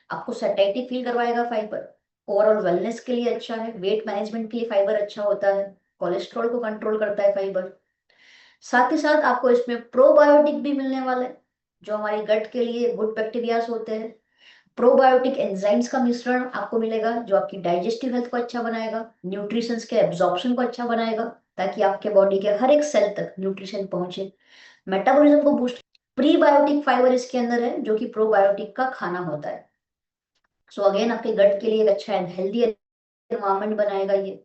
आपको सैटिस्फाइड फील करवाएगा फाइबर। ओवरऑल वेलनेस के लिए अच्छा है, वेट मैनेजमेंट के लिए फाइबर अच्छा होता है, कोलेस्ट्रॉल को कंट्रोल करता है फाइबर। साथ ही साथ आपको इसमें प्रोबायोटिक भी मिलने वाला है, जो हमारे गट के लिए गुड बैक्टीरियाज होते हैं। प्रोबायोटिक एंजाइम्स का मिश्रण आपको मिलेगा, जो आपकी डाइजेस्टिव हेल्थ को अच्छा बनाएगा, न्यूट्रिशंस के एब्जॉर्प्शन को अच्छा बनाएगा, ताकि आपके बॉडी के हर एक सेल तक न्यूट्रिशन पहुंचे, मेटाबॉलिज्म को बूस्ट। प्रीबायोटिक फाइबर इसके अंदर है, जो कि प्रोबायोटिक का खाना होता है। सो अगेन आपके गट के लिए एक अच्छा हेल्दी एनवायरमेंट बनाएगा ये।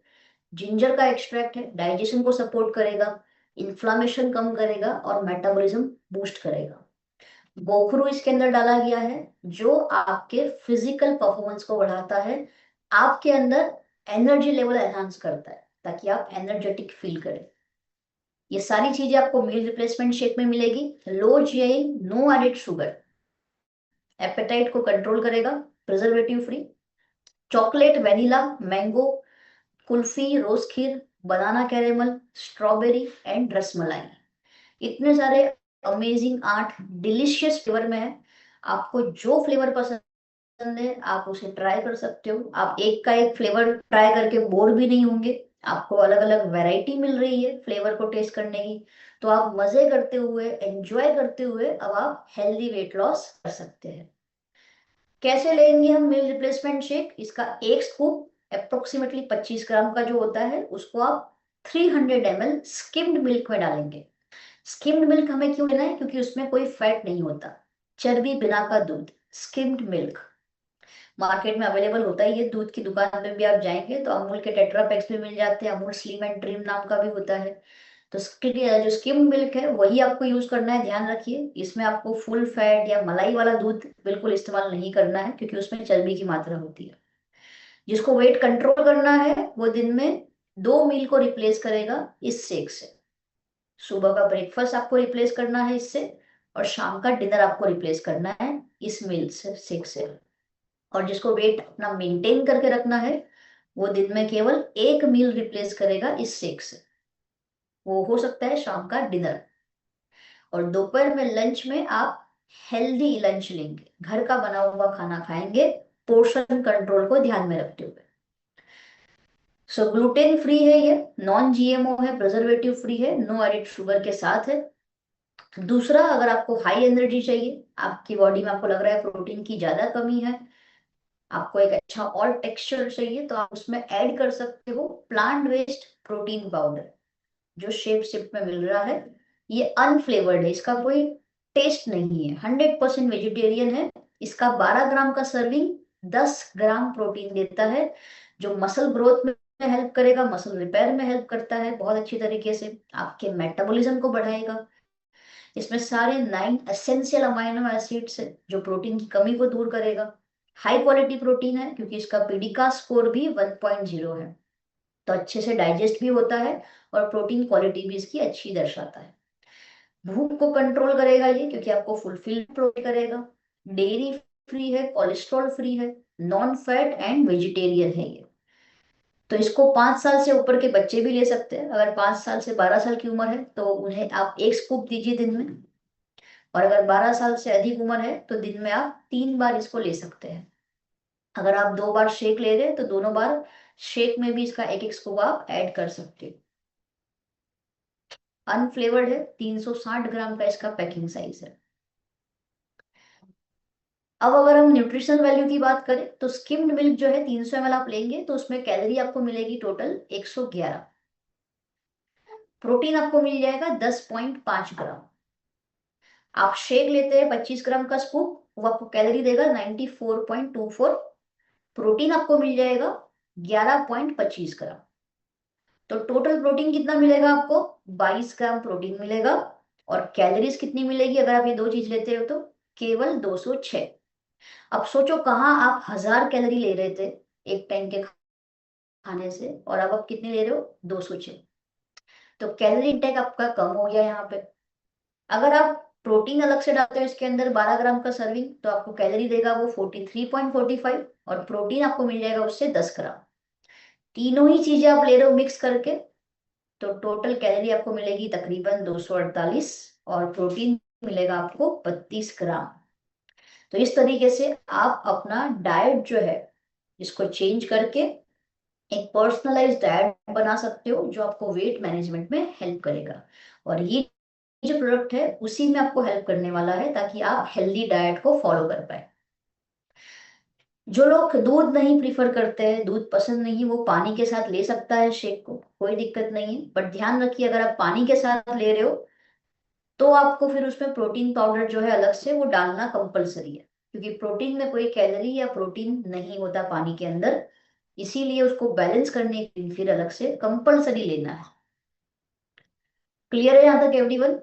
जिंजर का एक्सट्रैक्ट है, डाइजेशन को सपोर्ट करेगा, इन्फ्लामेशन कम करेगा और मेटाबॉलिज्म बूस्ट करेगा। गोखरू इसके अंदर डाला गया है, जो आपके फिजिकल परफॉर्मेंस को बढ़ाता है, आपके अंदर एनर्जी लेवल एनहांस करता है, ताकि आप एनर्जेटिक फील करें। ये सारी चीजें आपको मील रिप्लेसमेंट शेक में मिलेगी। Low GI, no added sugar, appetite को कंट्रोल करेगा, preservative free. Chocolate, vanilla, mango, kulfi, rose kheer, banana caramel, strawberry and rasmalai, इतने सारे अमेजिंग 8 डिलीशियस फ्लेवर में है। आपको जो फ्लेवर पसंद है आप उसे ट्राई कर सकते हो। आप एक का एक फ्लेवर ट्राई करके बोर भी नहीं होंगे। आपको अलग अलग वैरायटी मिल रही है फ्लेवर को टेस्ट करने की, तो आप मजे करते हुए एंजॉय करते हुए अब आप हेल्दी वेट लॉस कर सकते हैं। कैसे लेंगे हम मील रिप्लेसमेंट शेक? इसका एक स्कूप अप्रोक्सीमेटली 25 ग्राम का जो होता है, उसको आप 300 ml स्किम्ड मिल्क में डालेंगे। स्किम्ड मिल्क हमें क्यों लेना है? क्योंकि उसमें कोई फैट नहीं होता, चर्बी बिना का दूध, स्किम्ड मिल्क। मार्केट में अवेलेबल होता ही है, दूध की दुकान पे भी आप जाएंगे तो अमूल के टेट्रा पैक्स भी मिल जाते हैं, अमूल स्लिम एंड ड्रीम नाम का भी होता है। तो जो स्किम्ड मिल्क है वही आपको यूज करना है। ध्यान रखिए, इसमें आपको फुल फैट या मलाई वाला दूध बिल्कुल इस्तेमाल नहीं करना है, क्योंकि उसमें चर्बी की मात्रा होती है। जिसको वेट कंट्रोल करना है वो दिन में 2 मील को रिप्लेस करेगा इस शेक से। सुबह का ब्रेकफास्ट आपको रिप्लेस करना है इससे, और शाम का डिनर आपको रिप्लेस करना है इस मील से, शेक से। और जिसको वेट अपना मेंटेन करके रखना है, वो दिन में केवल 1 मील रिप्लेस करेगा इस शेक से। वो हो सकता है शाम का डिनर। और दोपहर में लंच में आप हेल्दी लंच लेंगे, घर का बना हुआ खाना खाएंगे, पोर्शन कंट्रोल को ध्यान में रखते हुए। सो ग्लूटेन फ्री है ये, नॉन जीएमओ है, प्रिजर्वेटिव फ्री है, नो एडिड शुगर के साथ है। दूसरा, अगर आपको हाई एनर्जी चाहिए, आपकी बॉडी में आपको लग रहा है प्रोटीन की ज्यादा कमी है, आपको एक अच्छा और टेक्सचर चाहिए, तो आप उसमें ऐड कर सकते हो प्लांट बेस्ड प्रोटीन पाउडर, जो शेप शिप में मिल रहा है। ये अनफ्लेवर्ड है, इसका कोई टेस्ट नहीं है, 100% वेजिटेरियन है। इसका 12 ग्राम का सर्विंग 10 ग्राम प्रोटीन देता है, जो मसल ग्रोथ में हेल्प करेगा, मसल रिपेयर में हेल्प करता है बहुत अच्छी तरीके से, आपके मेटाबॉलिज्म को बढ़ाएगा। इसमें सारे 9 एसेंशियल अमाइनो एसिड्स है, जो प्रोटीन की कमी को दूर करेगा। हाई क्वालिटी प्रोटीन है, क्योंकि इसका पीडीका स्कोर भी 1.0 है, तो अच्छे से डाइजेस्ट भी होता है और प्रोटीन क्वालिटी भी इसकी अच्छी दर्शाता है। भूख को कंट्रोल करेगा ये, क्योंकि आपको फुलफिल प्रोवाइड करेगा। डेयरी फ्री है, कोलेस्ट्रॉल फ्री है, नॉन फैट एंड वेजिटेरियन है ये। तो इसको 5 साल से ऊपर के बच्चे भी ले सकते हैं। अगर 5 साल से 12 साल की उम्र है तो उन्हें आप एक स्कूप दीजिए दिन में। और अगर 12 साल से अधिक उम्र है तो दिन में आप 3 बार इसको ले सकते हैं। अगर आप 2 बार शेक ले रहे हैं तो दोनों बार शेक में भी इसका एक एक स्कूप आप ऐड कर सकते हो। अनफ्लेवर्ड है, 360 ग्राम का इसका पैकिंग साइज है। अब अगर हम न्यूट्रिशनल वैल्यू की बात करें तो स्किम्ड मिल्क जो है 300 ml आप लेंगे तो उसमें कैलोरी आपको मिलेगी टोटल 111। प्रोटीन आपको मिल जाएगा 10.5 ग्राम। आप शेक लेते हैं 25 ग्राम का स्कूप, वो आपको कैलोरी देगा 94.24। प्रोटीन आपको मिल जाएगा 11.25 ग्राम। तो टोटल प्रोटीन कितना मिलेगा आपको? 22 ग्राम प्रोटीन मिलेगा। और कैलोरीज कितनी मिलेगी अगर आप ये दो चीज लेते हो तो? केवल 206। अब सोचो कहाँ आप 1000 कैलोरी ले रहे थे एक टाइम के खाने से और अब आप कितने ले रहे हो? 206। तो कैलोरी इंटेक आपका कम हो गया यहाँ पे। अगर आप प्रोटीन अलग से डालते हो इसके अंदर 12 ग्राम का सर्विंग तो आपको कैलोरी देगा वो 43.45 और प्रोटीन आपको मिल जाएगा उससे 10 ग्राम। तीनों ही चीजें आप ले रहे हो मिक्स करके तो टोटल कैलोरी आपको मिलेगी तकरीबन 248 और प्रोटीन मिलेगा आपको 32 ग्राम। तो इस तरीके से आप अपना डाइट जो है इसको चेंज करके एक पर्सनलाइज्ड डाइट बना सकते हो जो आपको वेट मैनेजमेंट में हेल्प करेगा। और ये जो प्रोडक्ट है उसी में आपको हेल्प करने वाला है ताकि आप हेल्दी डाइट को फॉलो कर पाए। जो लोग दूध नहीं प्रीफर करते हैं, दूध पसंद नहीं, वो पानी के साथ ले सकता है शेक को, कोई दिक्कत नहीं है। बट ध्यान रखिए अगर आप पानी के साथ ले रहे हो तो आपको फिर उसमें प्रोटीन पाउडर जो है अलग से वो डालना कंपलसरी है, क्योंकि प्रोटीन में कोई कैलोरी या प्रोटीन नहीं होता पानी के अंदर। इसीलिए उसको बैलेंस करने के लिए फिर अलग से कंपलसरी लेना है। क्लियर है यहाँ तक एवरीवन?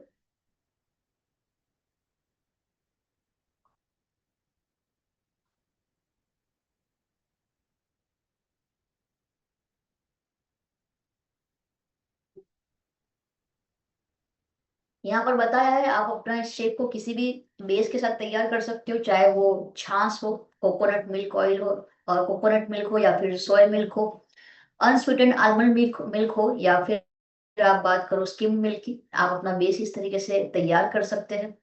यहाँ पर बताया है आप अपना इस शेक को किसी भी बेस के साथ तैयार कर सकते हो, चाहे वो छाछ हो, कोकोनट मिल्क ऑयल हो और कोकोनट मिल्क हो या फिर सोया मिल्क हो, अनस्वीटेंड आलमंड मिल्क मिल्क हो या फिर आप बात करो स्किम मिल्क की। आप अपना बेस इस तरीके से तैयार कर सकते हैं।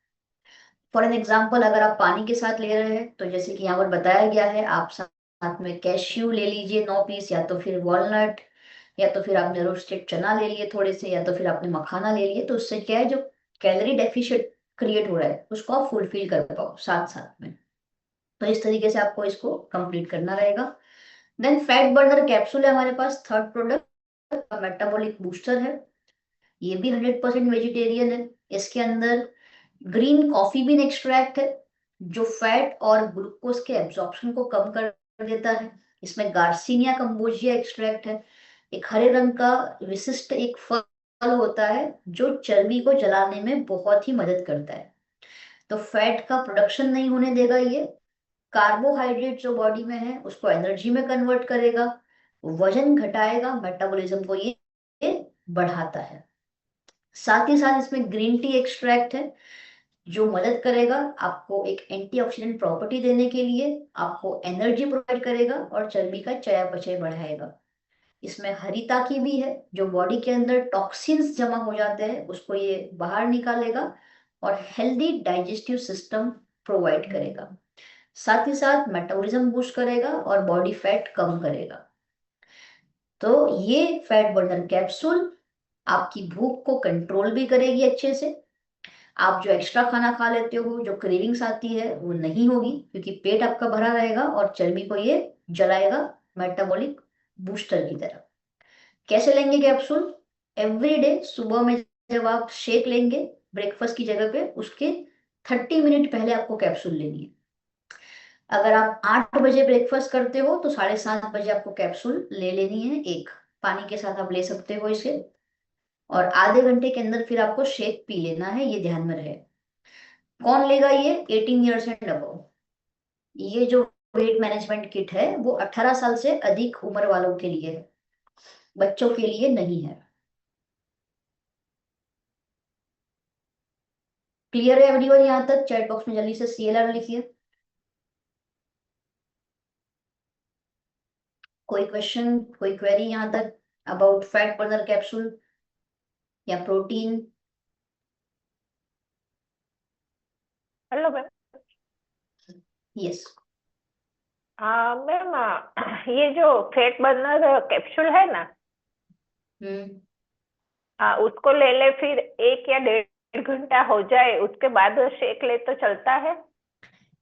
फॉर एन एग्जाम्पल अगर आप पानी के साथ ले रहे हैं तो जैसे कि यहाँ पर बताया गया है आप साथ में कैश्यू ले लीजिए 9 पीस, या तो फिर वॉलनट, या तो फिर आपने रोस्टेड चना ले लिए थोड़े से, या तो फिर आपने मखाना ले लिए। तो उससे क्या है जो कैलोरी डेफिशिएंट क्रिएट हो रहा है उसको आप फुलफिल कर पाओ साथ साथ में। तो इस तरीके से आपको इसको कंप्लीट करना रहेगा। देन फैट बर्नर कैप्सूल है हमारे पास, थर्ड प्रोडक्ट मेटाबॉलिक बूस्टर है। ये भी 100% वेजिटेरियन है। इसके अंदर ग्रीन कॉफी बीन एक्सट्रैक्ट है जो फैट और ग्लूकोज के एब्जॉर्प्शन को कम कर देता है। इसमें गार्सिनिया कंबोजिया एक्सट्रैक्ट है। एक हरे रंग का विशिष्ट एक फल होता है जो चर्बी को जलाने में बहुत ही मदद करता है। तो फैट का प्रोडक्शन नहीं होने देगा ये। कार्बोहाइड्रेट जो बॉडी में है उसको एनर्जी में कन्वर्ट करेगा, वजन घटाएगा, मेटाबॉलिज्म को ये बढ़ाता है। साथ ही साथ इसमें ग्रीन टी एक्सट्रैक्ट है जो मदद करेगा आपको एक एंटीऑक्सीडेंट प्रॉपर्टी देने के लिए, आपको एनर्जी प्रोवाइड करेगा और चर्बी का चयापचय बढ़ाएगा। इसमें हरिता की भी है जो बॉडी के अंदर टॉक्सिन्स जमा हो जाते हैं उसको ये बाहर निकालेगा और हेल्दी डाइजेस्टिव सिस्टम प्रोवाइड करेगा। साथ ही साथ मेटाबॉलिज्म बूस्ट करेगा और बॉडी फैट कम करेगा। तो ये फैट बर्नर कैप्सूल आपकी भूख को कंट्रोल भी करेगी अच्छे से। आप जो एक्स्ट्रा खाना खा लेते हो, जो क्रेविंग्स आती है वो नहीं होगी क्योंकि पेट आपका भरा रहेगा और चर्बी को ये जलाएगा मेटाबॉलिक बूस्टर की तरह। कैसे लेंगे कैप्सूल? एवरी डे सुबह में जब आप शेक लेंगे ब्रेकफास्ट की जगह पे, उसके 30 मिनट पहले आपको कैप्सूल लेनी है। अगर आप 8 बजे ब्रेकफास्ट करते हो तो 7:30 बजे आपको कैप्सूल ले लेनी है एक। पानी के साथ आप ले सकते हो इसे और आधे घंटे के अंदर फिर आपको शेक पी लेना है, ये ध्यान में रहे। कौन लेगा ये? 18 ईयर्स एंड अबव। ये जो वेट मैनेजमेंट किट है वो 18 साल से अधिक उम्र वालों के लिए है, बच्चों के लिए नहीं है। क्लियर है एवरीवन यहाँ तक? चैट बॉक्स में जल्दी से CLR लिखिए। कोई क्वेश्चन, कोई क्वेरी यहाँ तक अबाउट फैट बर्नर कैप्सूल या protein? Hello ma'am. Yes. Ma'am, ये जो फैट बर्नर कैप्सूल है ना, हम्म। उसको ले ले, फिर 1 या 1.5 घंटा हो जाए उसके बाद शेक ले तो चलता है?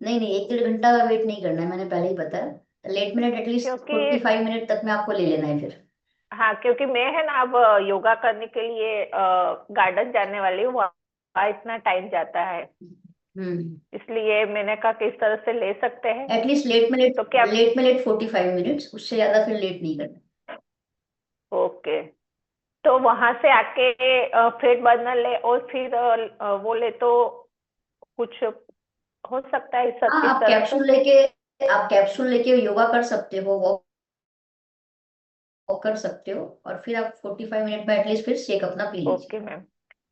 नहीं नहीं, 1 डेढ़ घंटा का वेट नहीं करना है, मैंने पहले ही बताया। लेट मिनट एटलीस्ट क्योंकि 45 मिनट तक में आपको ले लेना है फिर। हाँ, क्योंकि मैं है ना अब योगा करने के लिए गार्डन जाने वाली हूँ, वहाँ इतना टाइम जाता है। हम्म। इसलिए मैंने कहा कि इस तरह से ले सकते हैं। एटलीस्ट लेट में लेट तो क्या? लेट में लेट 45 मिनट्स, उससे ज्यादा फिर लेट नहीं करना। ओके। तो वहां से आके फैट बर्नर ले और फिर वो ले तो कुछ हो सकता है हाँ, इस तरह से? आप कैप्सूल लेके योगा कर सकते हो, वॉक कर सकते हो, और फिर आप 45 मिनट में एटलीस्ट फिर शेक अपना पी लीजिए। Okay ma'am.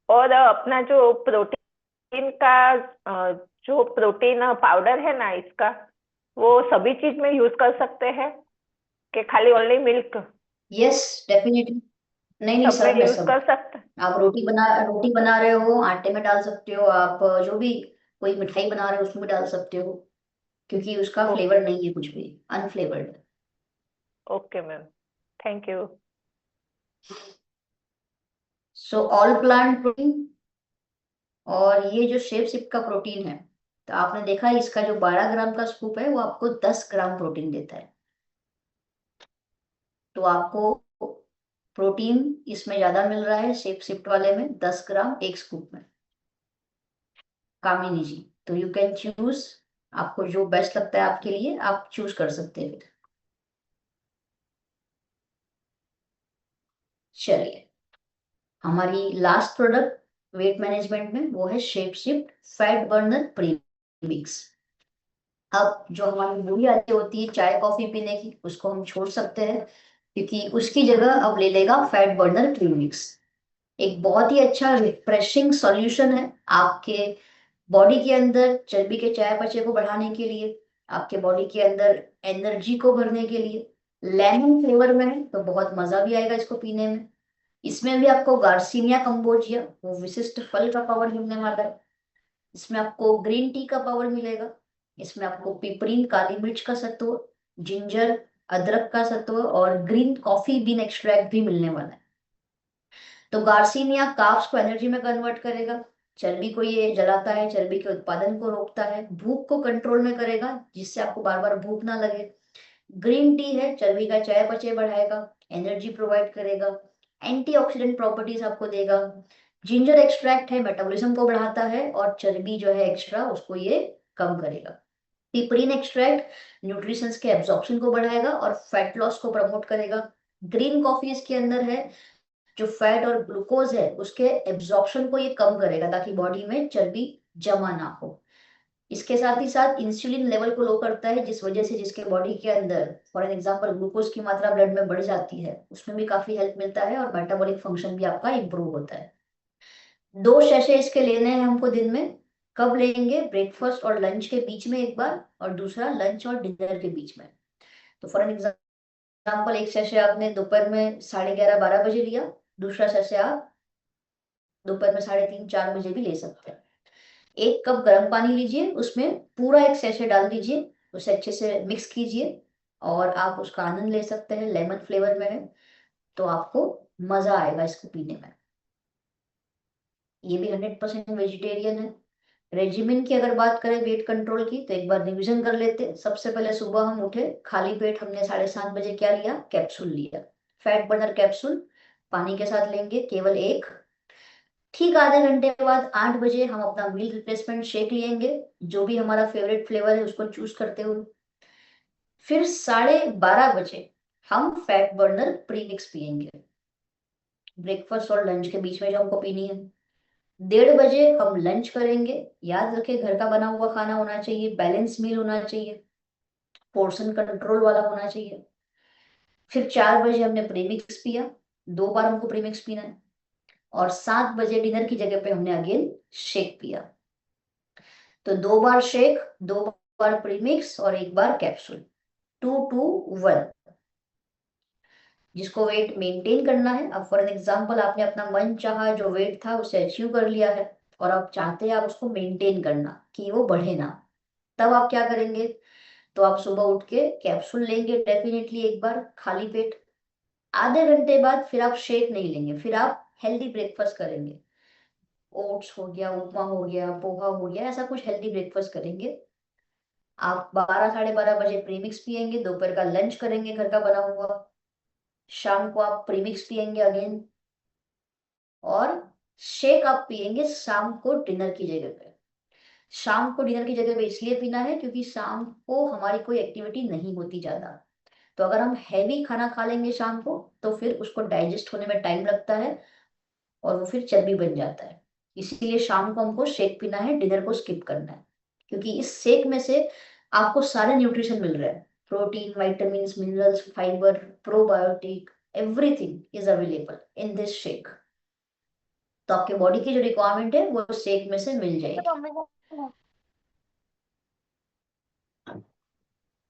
और अपना जो प्रोटीन का जो प्रोटीन पाउडर है ना इसका, वो सभी चीज में यूज कर सकते हैं कि खाली ओनली मिल्क? Yes, definitely. नहीं नहीं, सब में सब में यूज सब। कर सकते? आप रोटी बना रहे हो, आटे में डाल सकते हो आप, जो भी कोई मिठाई बना रहे हो उसमें भी डाल सकते हो, क्योंकि उसका ओके फ्लेवर मैम। नहीं है कुछ भी, unflavoured. Okay ma'am. Thank you. So all plant protein. और ये जो शेप सिप का प्रोटीन है, तो आपने देखा है इसका जो 12 ग्राम का स्कूप है वो आपको 10 ग्राम प्रोटीन देता है। तो आपको प्रोटीन इसमें ज्यादा मिल रहा है शेप शिफ्ट वाले में, 10 ग्राम एक स्कूप में। कामिनी जी, तो यू कैन चूज, आपको जो बेस्ट लगता है आपके लिए आप चूज कर सकते हैं फिर। चलिए, हमारी लास्ट प्रोडक्ट वेट मैनेजमेंट में वो है shape shift fat burner premix. अब जो हमारी बूढ़ी आदत होती है चाय कॉफी पीने की, उसको हम छोड़ सकते हैं, क्योंकि उसकी जगह अब ले लेगा फैट बर्नर प्रीमिक्स। एक बहुत ही अच्छा रिफ्रेशिंग सॉल्यूशन है आपके बॉडी के अंदर चर्बी के चयापचय को बढ़ाने के लिए, आपके बॉडी के अंदर एनर्जी को भरने के लिए। लेमन फ्लेवर में है तो बहुत मजा भी आएगा इसको पीने में। इसमें भी आपको गार्सिनिया कंबोजिया, वो विशिष्ट फल का पावर मिलने वाला है। इसमें आपको ग्रीन टी का पावर मिलेगा। इसमें आपको पिपरीन काली मिर्च का सत्व, जिंजर अदरक का सत्व, और ग्रीन कॉफी बीन एक्सट्रैक्ट भी मिलने वाला है। तो गार्सिनिया कार्ब्स को एनर्जी में कन्वर्ट करेगा, चर्बी को ये जलाता है, चर्बी के उत्पादन को रोकता है, भूख को कंट्रोल में करेगा जिससे आपको बार बार भूख ना लगे। ग्रीन टी है, चर्बी का चयापचय बढ़ाएगा, एनर्जी प्रोवाइड करेगा, एंटीऑक्सीडेंट प्रॉपर्टीज आपको देगा। जिंजर एक्सट्रैक्ट है, मेटाबॉलिज्म को बढ़ाता है और चर्बी जो है एक्स्ट्रा उसको ये कम करेगा। पिपरीन एक्सट्रैक्ट न्यूट्रिशंस के एब्जॉर्प्शन को बढ़ाएगा और फैट लॉस को प्रमोट करेगा। ग्रीन कॉफी इसके अंदर है, जो फैट और ग्लूकोज है उसके एब्जॉर्प्शन को ये कम करेगा ताकि बॉडी में चर्बी जमा ना हो। इसके साथ ही साथ इंसुलिन लेवल को लो करता है, जिस वजह से जिसके बॉडी के अंदर फॉर एन एग्जांपल ग्लूकोज की मात्रा ब्लड में बढ़ जाती है, उसमें भी काफी हेल्प मिलता है और मेटाबॉलिक फंक्शन भी आपका इंप्रूव होता है। 2 सैशे इसके लेने हैं हमको दिन में। कब लेंगे? ब्रेकफास्ट और लंच के बीच में एक बार, और दूसरा लंच और डिनर के बीच में। तो फॉर एन एग्जाम्पल, एक सैशे आपने दोपहर में 11:30 12 बजे लिया, दूसरा सैशे आप दोपहर में 3:30 4 बजे भी ले सकते हैं। 1 कप गर्म पानी लीजिए, उसमें पूरा एक सैशे डाल दीजिए, उसे अच्छे से मिक्स कीजिए और आप उसका आनंद ले सकते हैं। लेमन फ्लेवर में है तो आपको मजा आएगा इसको पीने में। ये भी 100% वेजिटेरियन है। रेजिमेंट की अगर बात करें वेट कंट्रोल की, तो एक बार रिवीजन कर लेते हैं। सबसे पहले सुबह हम उठे, खाली पेट हमने 7:30 बजे क्या लिया? कैप्सूल लिया, फैट बर्नर कैप्सूल। पानी के साथ लेंगे केवल एक। ठीक आधे घंटे के बाद 8 बजे हम अपना मील रिप्लेसमेंट शेक लेंगे, जो भी हमारा फेवरेट फ्लेवर है उसको चूज करते हुए। फिर 12:30 बजे हम फैट बर्नर प्रीमिक्स पियेंगे, ब्रेकफास्ट और लंच के बीच में जो हमको पीनी है। 1:30 बजे हम लंच करेंगे। याद रखें, घर का बना हुआ खाना होना चाहिए, बैलेंस मील होना चाहिए, पोर्शन कंट्रोल वाला होना चाहिए। फिर 4 बजे हमने प्रीमिक्स पिया, 2 बार हमको प्रीमिक्स पीना है। और 7 बजे डिनर की जगह पे हमने अगेन शेक पिया। तो 2 बार शेक, 2 बार प्रीमिक्स और 1 बार कैप्सूल, 2 2 1। जिसको वेट मेंटेन करना है, अब फॉर एन एग्जांपल आपने अपना मन चाहा जो वेट था उसे अचीव कर लिया है, और आप चाहते हैं आप उसको मेंटेन करना कि वो बढ़े ना, तब आप क्या करेंगे? तो आप सुबह उठ के कैप्सूल लेंगे डेफिनेटली एक बार खाली पेट। आधे घंटे बाद फिर आप शेक नहीं लेंगे, फिर आप हेल्दी ब्रेकफास्ट करेंगे। ओट्स हो गया, उपमा हो गया, पोहा हो गया, ऐसा कुछ हेल्दी ब्रेकफास्ट करेंगे। आप 12 साढ़े 12 बजे प्रीमिक्स पियेंगे, दोपहर का लंच करेंगे घर का बना हुआ, शाम को आप प्रीमिक्स पियेंगे अगेन, और शेक आप पियेंगे शाम को डिनर की जगह पे। शाम को डिनर की जगह पे इसलिए पीना है क्योंकि शाम को हमारी कोई एक्टिविटी नहीं होती ज्यादा। तो अगर हम हैवी खाना खा लेंगे शाम को, तो फिर उसको डाइजेस्ट होने में टाइम लगता है और वो फिर चर्बी बन जाता है। इसीलिए शाम को हमको शेक पीना है, डिनर को स्किप करना है, क्योंकि इस शेक में से आपको सारे न्यूट्रिशन मिल रहे हैं। Protein, vitamin, minerals, fibre, probiotic, everything is available in this shake. तो आपके बॉडी की जो रिक्वायरमेंट है वो शेक में से मिल जाएगी।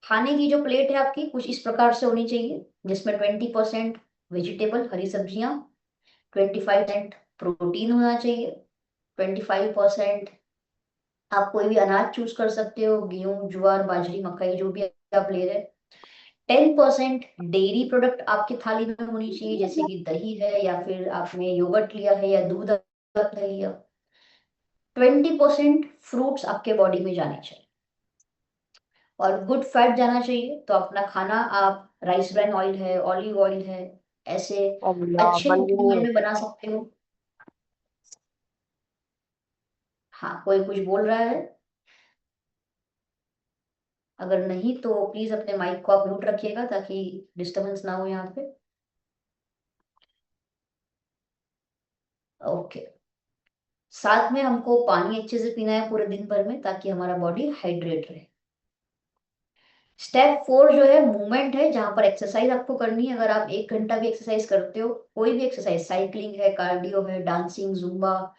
खाने की जो प्लेट है आपकी कुछ इस प्रकार से होनी चाहिए, जिसमें 20% वेजिटेबल, हरी सब्जियां, 25% प्रोटीन होना चाहिए, 25% आप कोई भी अनाज चूज कर सकते हो, गेहूं, ज्वार, बाजरी, मकई, जो भी आप ले रहे हैं। 10% डेयरी प्रोडक्ट आपकी थाली में होनी चाहिए, जैसे कि दही है, या फिर आपने योगर्ट लिया है, या दूध आपने लिया। 20% फ्रूट्स आपके बॉडी में जाने चाहिए, और गुड फैट जाना चाहिए। तो अपना खाना आप राइस ब्रान ऑयल है, ऑलिव ऑयल है, ऐसे अल्लाह अच्छे बंदी कुकिंग नहीं ऑयल में होती। बना सकते हो। हाँ, कोई कुछ बोल रहा है? अगर नहीं तो प्लीज अपने माइक को आप म्यूट रखिएगा ताकि डिस्टरबेंस ना हो यहाँ पे। ओके। साथ में हमको पानी अच्छे से पीना है पूरे दिन भर में, ताकि हमारा बॉडी हाइड्रेट रहे। स्टेप 4 जो है मूवमेंट है, जहां पर एक्सरसाइज आपको करनी है। अगर आप 1 घंटा भी एक्सरसाइज करते हो, कोई भी एक्सरसाइज, साइकिलिंग है, कार्डियो है, डांसिंग, जुम्बा,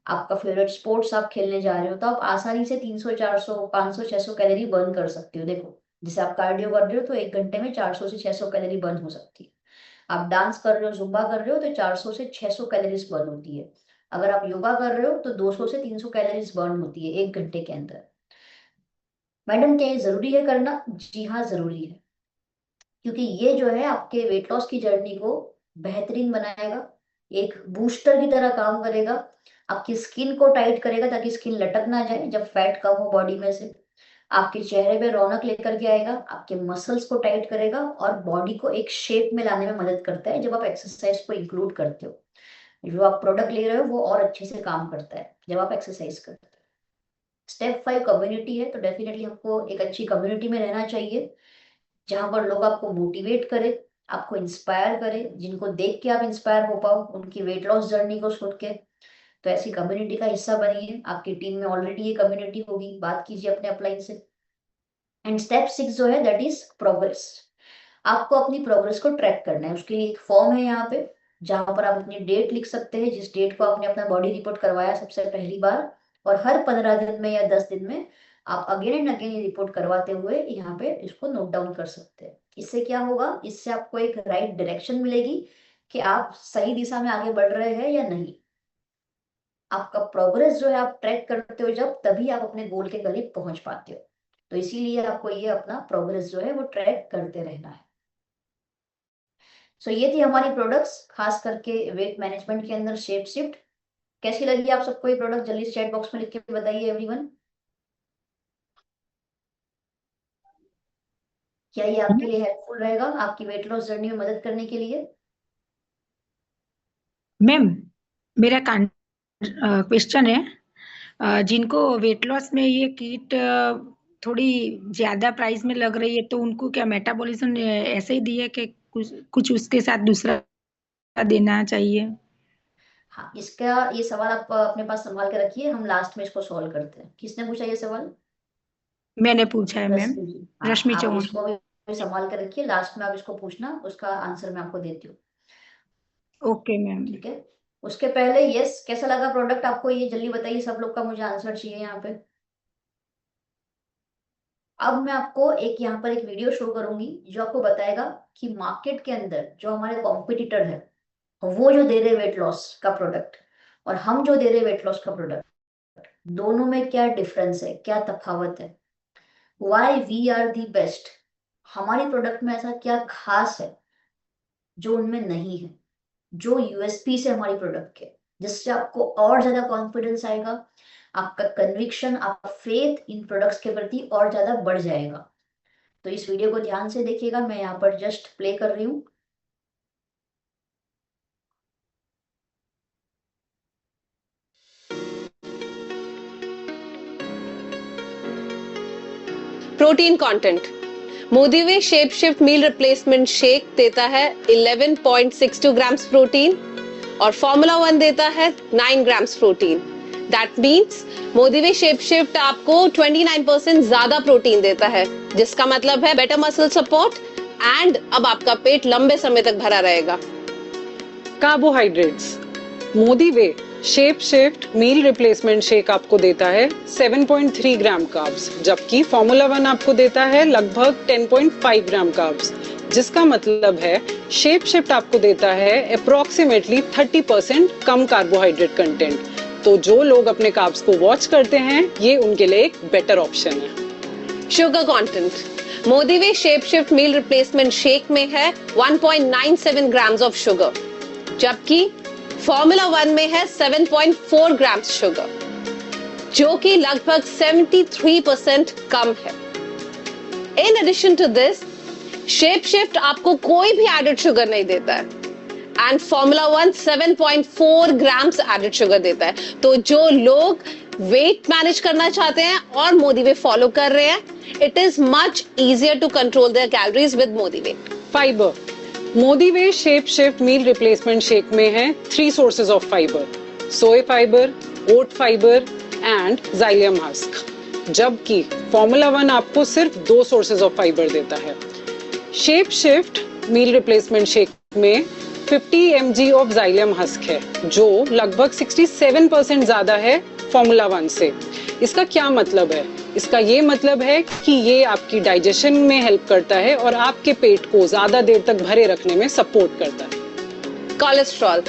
आपका फेवरेट स्पोर्ट्स आप खेलने जा रहे हो, तो आप आसानी से 300, 400, 500, 600 कैलोरी बर्न कर सकते हो। देखो, जैसे आप कार्डियो कर रहे हो तो 1 घंटे में 400 से 600 कैलोरी बर्न हो सकती है। आप डांस कर रहे हो, जुम्बा कर रहे हो, तो 400 से 600 कैलोरीज बर्न होती है। अगर आप योगा कर रहे हो तो 200 से 300 कैलोरीज बर्न होती है 1 घंटे के अंदर। मैडम, क्या ये जरूरी है करना? जी हाँ, जरूरी है, क्योंकि ये जो है आपके वेट लॉस की जर्नी को बेहतरीन बनाएगा, एक बूस्टर की तरह काम करेगा। आपकी स्किन को टाइट करेगा ताकि स्किन लटक ना जाए जब फैट कम हो बॉडी में से। आपके चेहरे पे रौनक लेकर के आएगा, आपके मसल्स को टाइट करेगा, और बॉडी को एक शेप में लाने में मदद करता है जब आप एक्सरसाइज को इंक्लूड करते हो। जो आप प्रोडक्ट ले रहे हो वो और अच्छे से काम करता है जब आप एक्सरसाइज करते हो। स्टेप 5 कम्युनिटी है, तो डेफिनेटली हमको एक अच्छी कम्युनिटी में रहना चाहिए, जहां पर लोग आपको मोटिवेट करें, आपको इंस्पायर करें, जिनको देख के आप इंस्पायर हो पाओ उनकी वेट लॉस जर्नी को सुन के। तो ऐसी कम्युनिटी का हिस्सा बनिए। आपकी टीम में ऑलरेडी ये कम्युनिटी होगी, बात कीजिए अपने अपलाइन से। एंड स्टेप 6 जो है दैट इज प्रोग्रेस। आपको अपनी प्रोग्रेस को ट्रैक करना है। उसके लिए एक फॉर्म है यहाँ पे, जहां पर आप अपनी डेट लिख सकते हैं, जिस डेट को आपने अपना बॉडी रिपोर्ट करवाया सबसे पहली बार, और हर 15 दिन में या 10 दिन में आप अगेन एंड अगेन ये रिपोर्ट करवाते हुए यहाँ पे इसको नोट डाउन कर सकते हैं। इससे क्या होगा? इससे आपको एक राइट डायरेक्शन मिलेगी कि आप सही दिशा में आगे बढ़ रहे हैं या नहीं। आपका प्रोग्रेस जो है आप ट्रैक करते हो जब, तभी आप अपने गोल के करीब पहुंच पाते हो। तो इसीलिए आपको ये अपना प्रोग्रेस जो है वो ट्रैक करते रहना है। सो ये थी हमारी प्रोडक्ट्स, खास करके वेट मैनेजमेंट के अंदर शेप शिफ्ट। कैसी लगी आप सबको ये प्रोडक्ट? जल्दी चैट बॉक्स में लिख के बताइए एवरीवन। क्या ये आपके लिए हेल्पफुल रहेगा, आपकी वेट लॉस जर्नी में मदद करने के लिए? मैम, मेरा क्वेश्चन है, जिनको वेट लॉस में ये किट थोड़ी ज्यादा प्राइस में लग रही है, तो उनको क्या मेटाबॉलिज्म ऐसे ही दिए कि कुछ कुछ उसके साथ दूसरा देना चाहिए? हाँ, इसका ये सवाल आप अपने पास संभाल के रखिए, हम लास्ट में इसको सॉल्व करते हैं। किसने पूछा ये सवाल? मैंने पूछा है मैम। रश्मि जी। हाँ, रश्मि आप चौहान। इसको भी संभाल के रखिए, लास्ट में आप इसको पूछना, उसका आंसर मैं आपको देती हूँ। Okay ma'am. ठीक है। उसके पहले यस, कैसा लगा प्रोडक्ट आपको? ये जल्दी बताइए, सब लोग का मुझे आंसर चाहिए यहाँ पे। अब मैं आपको एक यहाँ पर एक वीडियो शो करूंगी जो आपको बताएगा कि मार्केट के अंदर जो हमारे कॉम्पिटिटर है वो जो दे रहे वेट लॉस का प्रोडक्ट, और हम जो दे रहे वेट लॉस का प्रोडक्ट, दोनों में क्या डिफरेंस है, क्या तफावत है, why we are the best, हमारी प्रोडक्ट में ऐसा क्या खास है जो उनमें नहीं है, जो यूएसपी से हमारी प्रोडक्ट के, जिससे आपको और ज्यादा कॉन्फिडेंस आएगा, आपका कन्विक्शन, आपका फेथ इन प्रोडक्ट्स के प्रति और ज्यादा बढ़ जाएगा। तो इस वीडियो को ध्यान से देखिएगा, मैं यहाँ पर जस्ट प्ले कर रही हूँ। Protein content, Modiwe shape shift meal replacement shake देता है 11.62 ग्राम्स प्रोटीन और फॉर्मूला 1 देता है 9 grams protein. That means Modiwe shape shift आपको 29% ज्यादा प्रोटीन देता है, जिसका मतलब है बेटर मसल सपोर्ट एंड अब आपका पेट लंबे समय तक भरा रहेगा। Carbohydrates, Modiwe shape shift meal replacement shake आपको देता है 7.3 ग्राम कार्ब्स, जबकि फॉर्मूला 1 आपको देता है लगभग 10.5 ग्राम कार्ब्स, जिसका मतलब है शेप शिफ्ट आपको देता है अप्रोक्सीमेटली 30% कम कार्बोहाइड्रेट कंटेंट। तो जो लोग अपने कार्ब्स को वॉच करते हैं, ये उनके लिए एक बेटर ऑप्शन है। Sugar content, Modiwe shape shift meal replacement shake में है 1.97 ग्राम्स ऑफ शुगर, जबकि फॉर्मूला 1 में है 7.4 ग्राम्स शुगर, जो कि लगभग 73% कम है। In addition to this, shape shift आपको कोई भी एडेड शुगर नहीं देता है and formula 1 7.4 grams added sugar देता है। तो जो लोग वेट मैनेज करना चाहते हैं और मोदीवे फॉलो कर रहे हैं, it is much easier to control their calories with Modiwe. Fibre, Modiwe shape shift meal replacement shake में है 3 sources of fibre, soy fibre, oat fibre and psyllium husk, जबकि फॉर्मूला 1 आपको सिर्फ 2 सोर्सेज ऑफ फाइबर देता है। Shape shift meal replacement shake में 50 mg of जाइलियम husk है, जो लगभग 67% ज्यादा है फॉर्मूला 1 से। इसका क्या मतलब है? इसका ये मतलब है कि ये आपकी डाइजेशन में हेल्प करता है और आपके पेट को ज्यादा देर तक भरे रखने में सपोर्ट करता है। कोलेस्ट्रॉल,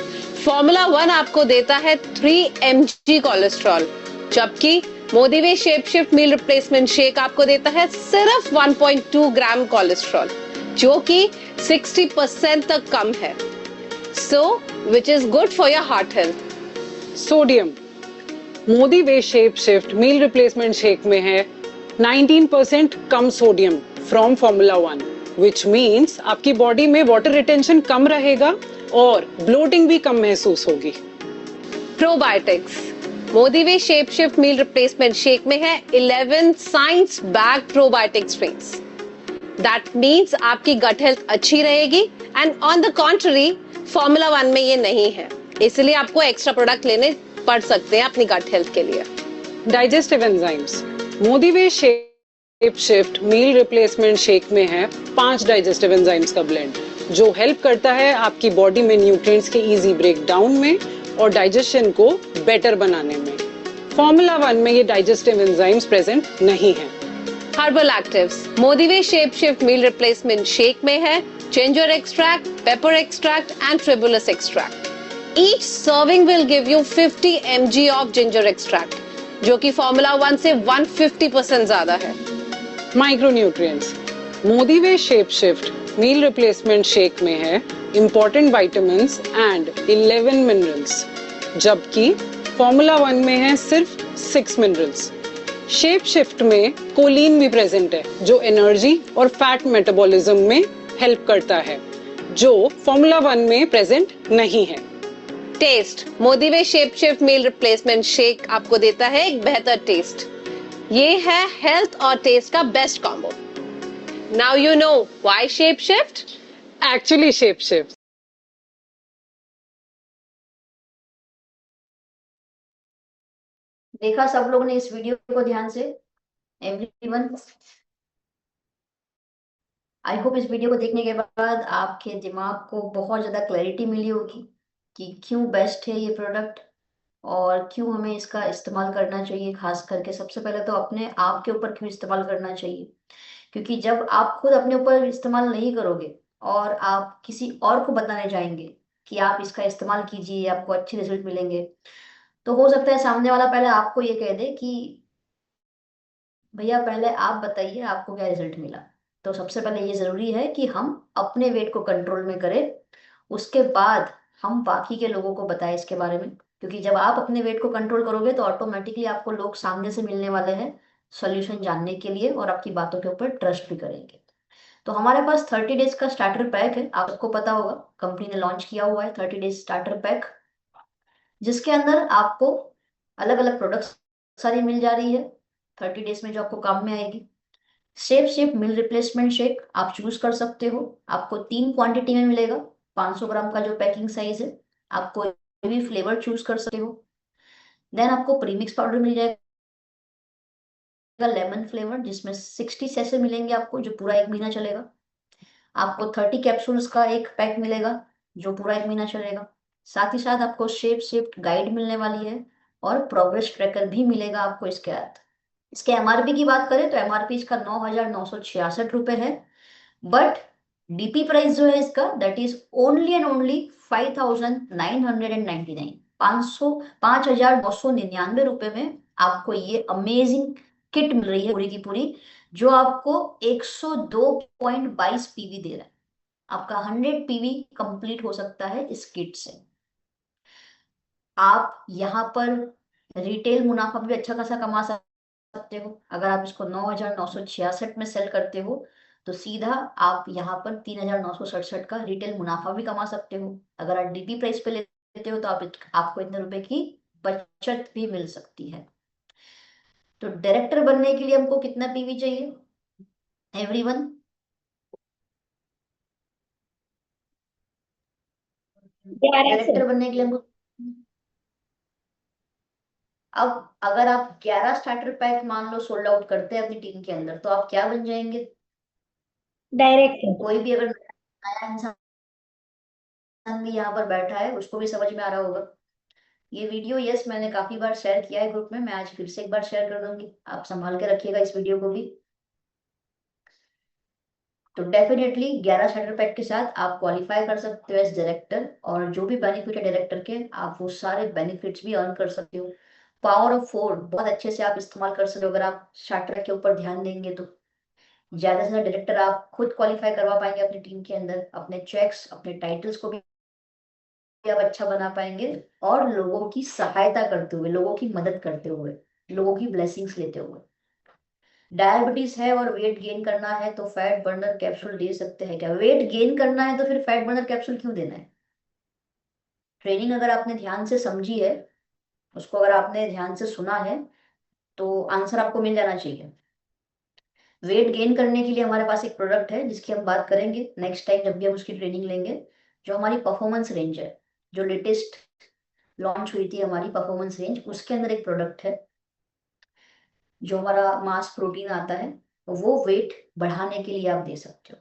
फॉर्मूला 1 आपको देता है 3 mg कोलेस्ट्रॉल, जबकि Modiwe shape shift meal replacement shake आपको देता है सिर्फ 1.2 ग्राम कोलेस्ट्रॉल, जो कि 60% तक कम है। So which is good for your heart health. Sodium, मोदीवे shape shift meal replacement shake में है 19% कम sodium from formula 1, which means आपकी बॉडी में वाटर रिटेंशन कम रहेगा और ब्लोटिंग भी कम महसूस होगी। प्रोबायोटिक्स, मोदीवे shape shift meal replacement shake में है 11 science backed probiotic strains. That means आपकी गट हेल्थ अच्छी रहेगी and on the contrary formula 1 में ये नहीं है, इसलिए आपको एक्स्ट्रा प्रोडक्ट लेने पड़ सकते हैं अपनी गट हेल्थ के लिए। डाइजेस्टिव एंजाइम्स, मोदीवे shape shift meal replacement shake में है 5 डाइजेस्टिव एंजाइम्स का ब्लेंड, जो हेल्प करता है आपकी बॉडी में न्यूट्रिएंट्स के इजी ब्रेक डाउन में और डाइजेशन को बेटर बनाने में। फॉर्मूला 1 में ये डाइजेस्टिव एंजाइम्स प्रेजेंट नहीं है। हर्बल एक्टिव्स, मोदीवे shape shift meal replacement shake में है ginger extract, pepper extract and tribulus extract. Each serving will give you 50 mg of ginger extract, जो कि फॉर्मूला 1 से 150% ज्यादा है। माइक्रोन्यूट्रिएंट्स, मोदीवे shape shift meal replacement shake में है इंपॉर्टेंट विटामिन्स एंड 11 मिनरल्स, जबकि फॉर्मूला 1 में है सिर्फ 6 मिनरल्स। शेप शिफ्ट में कोलिन भी प्रेजेंट है, जो एनर्जी और फैट मेटाबॉलिज्म में हेल्प करता है, जो फॉर्मूला 1 में प्रेजेंट नहीं है। टेस्ट, मोदीवे shape shift meal replacement shake आपको देता है एक बेहतर टेस्ट। ये है हेल्थ और टेस्ट का best combo. Now you know why shape shift. Actually shape shift देखा सब लोग ने इस वीडियो को ध्यान से, एवरीवन। आई होप इस वीडियो को देखने के बाद आपके दिमाग को बहुत ज्यादा क्लैरिटी मिली होगी कि क्यों बेस्ट है ये प्रोडक्ट और क्यों हमें इसका इस्तेमाल करना चाहिए। खास करके सबसे पहले तो अपने आप के ऊपर क्यों इस्तेमाल करना चाहिए, क्योंकि जब आप खुद अपने ऊपर इस्तेमाल नहीं करोगे और आप किसी और को बताने जाएंगे कि आप इसका इस्तेमाल कीजिए, आपको अच्छे रिजल्ट मिलेंगे, तो हो सकता है सामने वाला पहले आपको ये कह दे कि भैया पहले आप बताइए आपको क्या रिजल्ट मिला। तो सबसे पहले ये जरूरी है कि हम अपने वेट को कंट्रोल में करें, उसके बाद हम बाकी के लोगों को बताएं इसके बारे में। क्योंकि जब आप अपने वेट को कंट्रोल करोगे तो ऑटोमेटिकली आपको लोग सामने से मिलने वाले हैं सॉल्यूशन जानने के लिए, और आपकी बातों के ऊपर ट्रस्ट भी करेंगे। तो हमारे पास 30 डेज का स्टार्टर पैक है, आपको पता होगा कंपनी ने लॉन्च किया हुआ है 30 डेज स्टार्टर पैक, जिसके अंदर आपको अलग अलग प्रोडक्ट्स सारी मिल जा रही है 30 डेज में जो आपको काम में आएगी। शेप शेप मिल रिप्लेसमेंट शेक आप चूज कर सकते हो, आपको 3 क्वांटिटी में मिलेगा। 500 ग्राम का जो पैकिंग साइज है, आप कोई भी फ्लेवर चूज कर सकते हो। देन आपको प्रीमिक्स पाउडर मिल जाएगा लेमन फ्लेवर, जिसमें 60 सैसे मिलेंगे आपको, जो पूरा 1 महीना चलेगा। आपको 30 कैप्सूल्स का एक पैक मिलेगा जो पूरा 1 महीना चलेगा। साथ ही साथ आपको शेप शेप गाइड मिलने वाली है, और प्रोग्रेस ट्रैकर भी मिलेगा आपको इसके साथ। इसके एमआरपी की बात करें तो एमआरपी इसका 9,966 रुपए है, बट डीपी प्राइस जो है इसका that is only and only 5,999। 5,999 रुपए में आपको ये अमेजिंग किट मिल रही है पूरी की पूरी, जो आपको 102.22 पीवी दे रहा है। आपका 100 पीवी कंप्लीट हो सकता है इस किट से। आप यहाँ पर रिटेल मुनाफा भी अच्छा खासा कमा सकते हो। अगर आप इसको 9,966 में सेल करते हो तो सीधा आप यहाँ पर 3,967 का रिटेल मुनाफा भी कमा सकते हो। अगर आप डीपी प्राइस पे लेते हो तो आपको इतने रुपए की बचत भी मिल सकती है। तो डायरेक्टर बनने के लिए हमको कितना पीवी चाहिए एवरीवन? डायरेक्टर बनने के लिए हमको, अब अगर आप 11 स्टार्टर पैक मान लो सोल्ड आउट करते हैं अपनी टीम के अंदर, तो आप क्या बन जाएंगे? डायरेक्टर। कोई भी अगर नया इंसान भी यहाँ पर बैठा है उसको भी समझ में आ रहा होगा। ये वीडियो यस मैंने काफी बार शेयर किया है ग्रुप में, मैं आज फिर से एक बार शेयर कर दूंगी, आप संभाल के रखिएगा इस वीडियो को भी। तो डेफिनेटली 11 स्टार्टर पैक के साथ आप क्वालिफाई कर सकते हो एज डायरेक्टर, और जो भी बेनिफिट है डायरेक्टर के आप वो सारे बेनिफिट्स भी अर्न कर सकते हो। पावर ऑफ 4 बहुत अच्छे से आप इस्तेमाल कर सकते हो अगर आप स्टार्टर के ऊपर ध्यान देंगे तो। ज्यादा से ज्यादा डायरेक्टर आप खुद क्वालिफाई करवा पाएंगे अपनी टीम के अंदर, अपने चेक्स अपने टाइटल्स को भी आप अच्छा बना पाएंगे, और लोगों की सहायता करते हुए, लोगों की मदद करते हुए, लोगों की ब्लेसिंग्स लेते हुए। डायबिटीज है और वेट गेन करना है तो फैट बर्नर कैप्सूल दे सकते हैं क्या? वेट गेन करना है तो फिर फैट बर्नर कैप्सूल क्यों देना है? ट्रेनिंग अगर आपने ध्यान से समझी है, उसको अगर आपने ध्यान से सुना है, तो आंसर आपको मिल जाना चाहिए। वेट गेन करने के लिए हमारे पास एक प्रोडक्ट है जिसकी हम बात करेंगे नेक्स्ट टाइम जब भी हम उसकी ट्रेनिंग लेंगे, जो हमारी परफॉर्मेंस रेंज है, जो लेटेस्ट लॉन्च हुई थी हमारी परफॉर्मेंस रेंज, उसके अंदर एक प्रोडक्ट है जो हमारा मास प्रोटीन आता है, वो वेट बढ़ाने के लिए आप दे सकते हो।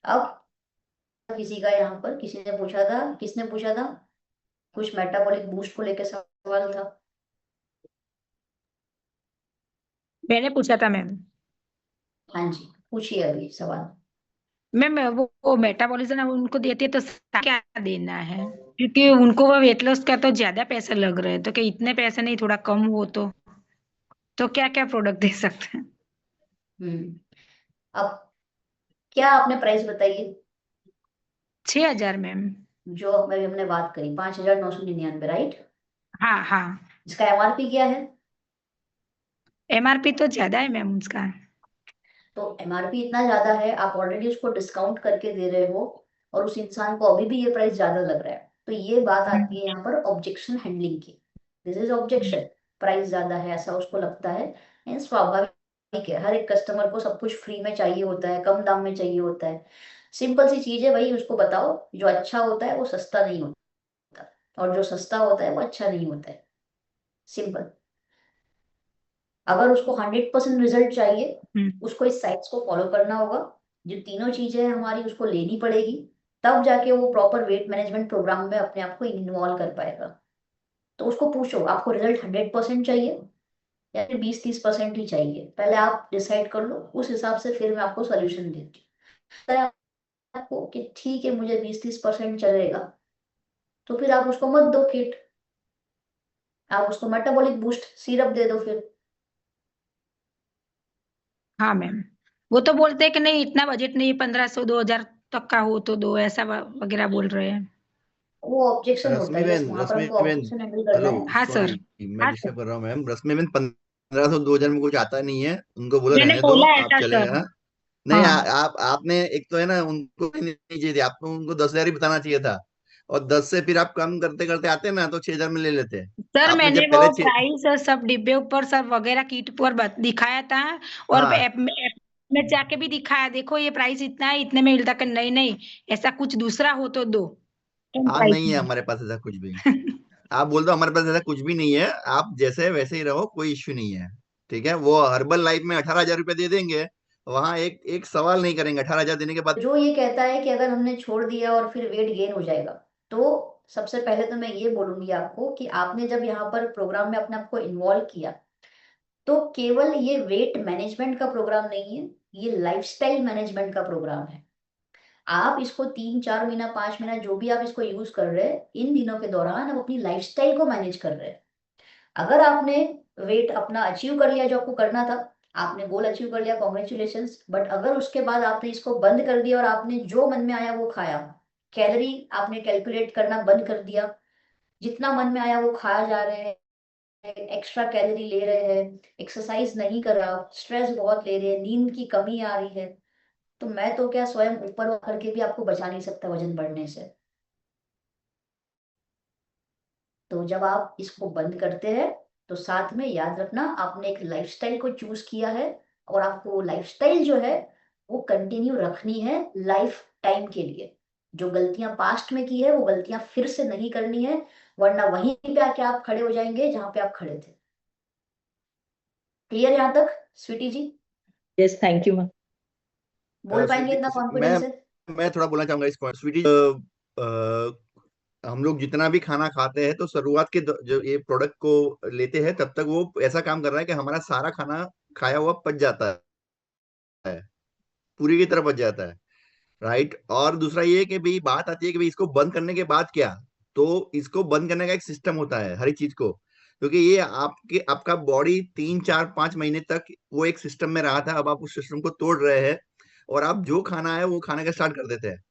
अब किसी का यहाँ पर किसी ने पूछा था, किसने पूछा था? कुछ मेटाबॉलिक बूस्ट को लेकर सवाल था। मैंने पूछा था मैम। हाँ जी, पूछिए अभी सवाल। मैम वो मेटाबॉलिज्म उनको देती है तो क्या देना है? क्योंकि उनको वो वेट लॉस का तो ज्यादा पैसे लग रहे हैं, तो क्या इतने पैसे नहीं थोड़ा कम हो तो क्या क्या प्रोडक्ट दे सकते हैं? अब क्या आपने प्राइस बताइए? 6,000 मैम। जो अभी हमने बात करी 5,999, राइट? हाँ हाँ। इसका एमआरपी क्या है? एमआरपी तो ज्यादा है मैम उसका। तो एमआरपी इतना ज्यादा है, आप ऑलरेडी उसको डिस्काउंट करके दे रहे हो, और उस इंसान को अभी भी ये प्राइस ज्यादा लग रहा है, तो ये बात आती है यहाँ पर ऑब्जेक्शन हैंडलिंग की। दिस इज ऑब्जेक्शन, प्राइस ज्यादा है ऐसा उसको लगता है। स्वाभाविक है, हर एक कस्टमर को सब कुछ फ्री में चाहिए होता है, कम दाम में चाहिए होता है। सिंपल सी चीज है भाई, उसको बताओ जो अच्छा होता है वो सस्ता नहीं होता, और जो सस्ता होता है वो अच्छा नहीं होता है। सिंपल। अगर उसको 100% रिजल्ट चाहिए, उसको इस साइट्स को फॉलो करना होगा, जो तीनों चीजें हमारी उसको लेनी पड़ेगी, तब जाके वो प्रॉपर वेट मैनेजमेंट प्रोग्राम में अपने आप को इन्वॉल्व कर पाएगा। तो उसको पूछो आपको रिजल्ट 100% चाहिए या फिर 20-30% ही चाहिए, पहले आप डिसाइड कर लो, उस हिसाब से फिर मैं आपको सोल्यूशन देती हूँ। आपको कि ठीक है मुझे 20-30% चलेगा, तो फिर आप उसको मत दो किट, आप उसको मेटाबॉलिक बूस्ट सिरप दे दो फिर। हाँ मैम, वो तो बोलते हैं कि नहीं इतना बजट नहीं, 1500-2000 तक का हो तो दो, ऐसा वगैरह बोल रहे हैं। वो ऑब्जेक्शन होता रश्मि है, यस, बहन, वहां पर रश्मि हमको बहन, ऑब्जेक्शन हैंडल करना हेलो, है। हाँ सॉरी, सर। मैं हाँ सर, डिस्टर्ब कर रहा हूँ मैम। रश्मि बहन, 1500-2000 में कुछ आता नहीं है, उनको बोला मैंने रहने दो, बोला आप ऐसा सर। चलेगा। नहीं, हाँ आप आपने एक तो है ना, उनको नहीं चाहिए थी आपको, उनको 10,000 ही बताना चाहिए था। और 10 से फिर आप कम करते करते आते ना तो 6,000 में ले लेते। सर, आपने मैंने जब वो पहले प्राइस और सब डिब्बे ऊपर सब वगैरह किट पर दिखाया था, और हाँ, ऐप में जाके भी दिखाया, देखो ये प्राइस इतना है, इतने में मिलता, कि नहीं नहीं ऐसा कुछ दूसरा हो तो दो कम आज प्राइस नहीं है में। हमारे पास ऐसा कुछ भी। आप बोल दो हमारे पास ऐसा कुछ भी नहीं है, आप जैसे है वैसे ही रहो, कोई इश्यू नहीं है। ठीक है, वो हर्बल लाइफ में 18,000 रुपये दे देंगे, वहां एक एक सवाल नहीं करेंगे 18,000 देने के बाद। जो ये कहता है कि अगर हमने छोड़ दिया और फिर वेट गेन हो जाएगा, तो सबसे पहले तो मैं ये बोलूंगी आपको कि आपने जब यहाँ पर प्रोग्राम में अपने आप को इन्वॉल्व किया, तो केवल ये वेट मैनेजमेंट का प्रोग्राम नहीं है, ये लाइफस्टाइल मैनेजमेंट का प्रोग्राम है। आप इसको 3-4 महीना 5 महीना जो भी आप इसको यूज कर रहे हैं, इन दिनों के दौरान आप अपनी लाइफस्टाइल को मैनेज कर रहे हैं। अगर आपने वेट अपना अचीव कर लिया जो आपको करना था, आपने गोल अचीव कर लिया, कॉन्ग्रेचुलेशंस, बट अगर उसके बाद आपने इसको बंद कर दिया और आपने जो मन में आया वो खाया, कैलोरी आपने कैलकुलेट करना बंद कर दिया, जितना मन में आया वो खाया जा रहे हैं, एक्स्ट्रा कैलोरी ले रहे हैं, एक्सरसाइज नहीं कर रहा, स्ट्रेस बहुत ले रहे हैं, नींद की कमी आ रही है, तो मैं तो क्या स्वयं ऊपर करके भी आपको बचा नहीं सकता वजन बढ़ने से। तो जब आप इसको बंद करते हैं, तो साथ में याद रखना आपने एक लाइफस्टाइल को चूज किया है, और आपको वो लाइफस्टाइल जो है वो कंटिन्यू रखनी है लाइफ टाइम के लिए। जो गलतियां पास्ट में की है वो गलतियां फिर से नहीं करनी है, वरना वहीं पे आके आप खड़े हो जाएंगे जहां पे आप खड़े थे। क्लियर यहाँ तक स्वीटी जी? Yes, thank you, ma'am. बोल पाएंगे स्वीटी, इतना कॉन्फिडेंस है? मैं थोड़ा बोलना चाहूंगा इस पॉइंट। स्वीटी, हम लोग जितना भी खाना खाते हैं तो शुरुआत के जो ये प्रोडक्ट को लेते हैं तब तक वो ऐसा काम कर रहा है कि हमारा सारा खाना खाया हुआ पच जाता है, पूरी की तरह पच जाता है। राइट। और दूसरा ये है कि भाई बात आती है कि भाई इसको बंद करने के बाद क्या। तो इसको बंद करने का एक सिस्टम होता है हर एक चीज को, क्योंकि ये आपके आपका बॉडी 3-4-5 महीने तक वो एक सिस्टम में रहा था, अब आप उस सिस्टम को तोड़ रहे हैं और आप जो खाना है वो खाने का स्टार्ट कर देते हैं।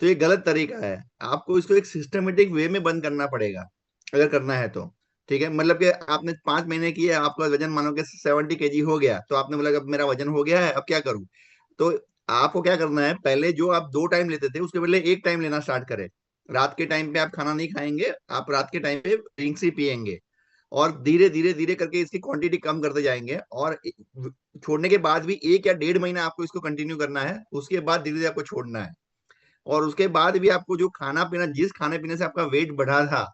तो ये गलत तरीका है, आपको इसको एक सिस्टमेटिक वे में बंद करना पड़ेगा अगर करना है तो। ठीक है, मतलब कि आपने 5 महीने किए, आपका वजन मानो कि 70 kg हो गया, तो आपने बोला कि अब मेरा वजन हो गया है, अब क्या करूं। तो आपको क्या करना है, पहले जो आप 2 टाइम लेते थे उसके बदले 1 टाइम लेना स्टार्ट करें। रात के टाइम पे आप खाना नहीं खाएंगे, आप रात के टाइम पे ड्रिंक्स ही पियेंगे, और धीरे धीरे धीरे करके इसकी क्वांटिटी कम करते जाएंगे। और छोड़ने के बाद भी 1 या 1.5 महीना आपको इसको कंटिन्यू करना है, उसके बाद धीरे धीरे आपको छोड़ना है। और उसके बाद भी आपको जो खाना पीना, जिस खाने पीने से आपका वेट बढ़ा था,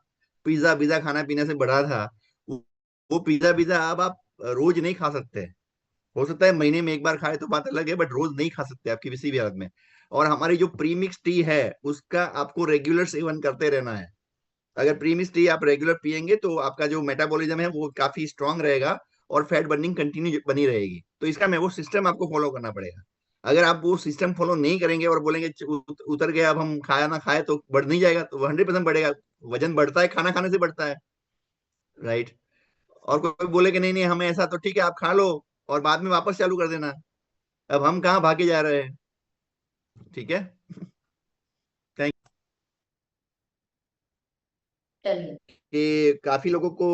पिज्जा पिज्जा खाना पीने से बढ़ा था, वो पिज्जा पिज्जा अब आप रोज नहीं खा सकते। हो सकता है महीने में एक बार खाए तो बात अलग है, बट रोज नहीं खा सकते आप किसी भी हालत में। और हमारी जो प्रीमिक्स टी है उसका आपको रेगुलर सेवन करते रहना है। अगर प्रीमिक्स टी आप रेगुलर पियेंगे तो आपका जो मेटाबॉलिज्म है वो काफी स्ट्रांग रहेगा, और फैट बर्निंग कंटिन्यू बनी रहेगी। तो इसका मैं वो सिस्टम आपको फॉलो करना पड़ेगा। अगर आप वो सिस्टम फॉलो नहीं करेंगे और बोलेंगे उतर गया अब हम खाया ना खाए तो बढ़ नहीं जाएगा, तो 100% बढ़ेगा। वजन बढ़ता है खाना खाने से बढ़ता है। राइट। और कोई बोले कि नहीं नहीं हमें ऐसा, तो ठीक है आप खा लो और बाद में वापस चालू कर देना। अब हम कहाँ भागे जा रहे हैं। ठीक है। थैंक चलिए। ये काफी लोगों को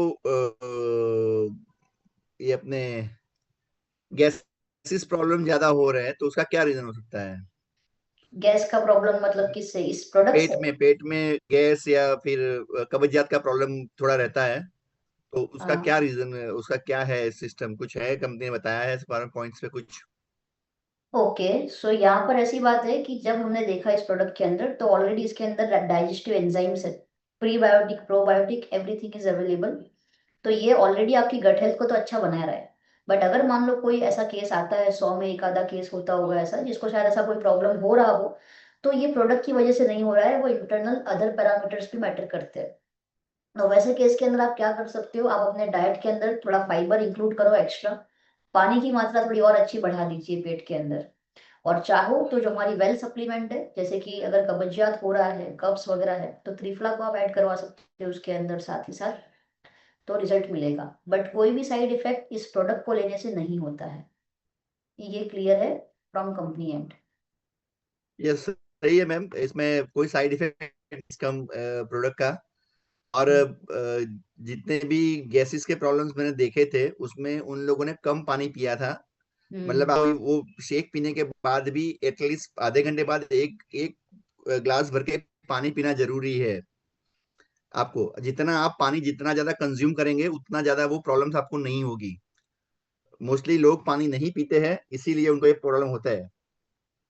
ये अपने गैसेस प्रॉब्लम ज्यादा हो रहे हैं, तो उसका क्या रीजन हो सकता है। गैस का प्रॉब्लम मतलब किससे? इस प्रोडक्ट से? पेट में गैस या फिर कब्जियत का प्रॉब्लम थोड़ा रहता है, तो उसका हाँ। क्या रीजन है, उसका क्या है सिस्टम, कुछ है कंपनी ने बताया है इस बारे में पॉइंट्स पे कुछ। ओके, सो यहाँ पर ऐसी बात है कि जब हमने देखा इस प्रोडक्ट के अंदर, तो ऑलरेडी इसके अंदर डाइजेस्टिव एंजाइम्स है, prebiotic probiotic everything is available. तो ये ऑलरेडी आपकी गट हेल्थ को तो अच्छा बना रहा है। बट अगर मान लो कोई ऐसा केस आता है, 100 में एक आधा केस होता होगा ऐसा, जिसको शायद ऐसा कोई प्रॉब्लम हो रहा हो, तो ये प्रोडक्ट की वजह से नहीं हो रहा है, वो इंटरनल अदर पैरामीटर्स भी मैटर करते हैं। तो वैसे केस के अंदर आप क्या कर सकते हो, आप अपने डाइट के अंदर थोड़ा फाइबर इंक्लूड करो एक्स्ट्रा, पानी की मात्रा थोड़ी और अच्छी बढ़ा दीजिए पेट के अंदर, और चाहो तो जो हमारी वेल सप्लीमेंट है, जैसे कि अगर कब्जियत हो रहा है, कब्स वगैरह है, तो त्रिफला को आप ऐड करवा सकते हो उसके अंदर साथ ही साथ, तो रिजल्ट मिलेगा। बट कोई भी साइड इफेक्ट इस प्रोडक्ट को लेने से नहीं होता है, ये क्लियर है फ्रॉम कंपनी एंड। यस, सही है मैम, इसमें कोई साइड इफेक्ट इस कम प्रोडक्ट का। और जितने भी गैसेस के प्रॉब्लम्स मैंने देखे थे उसमें उन लोगों ने कम पानी पिया था। मतलब आप वो शेक पीने के बाद भी एटलीस्ट आधे घंटे बाद एक एक ग्लास भर के पानी पीना जरूरी है। आपको जितना आप पानी जितना ज्यादा कंज्यूम करेंगे उतना ज्यादा वो प्रॉब्लम्स आपको नहीं होगी। मोस्टली लोग पानी नहीं पीते हैं, इसीलिए उनको ये प्रॉब्लम होता है।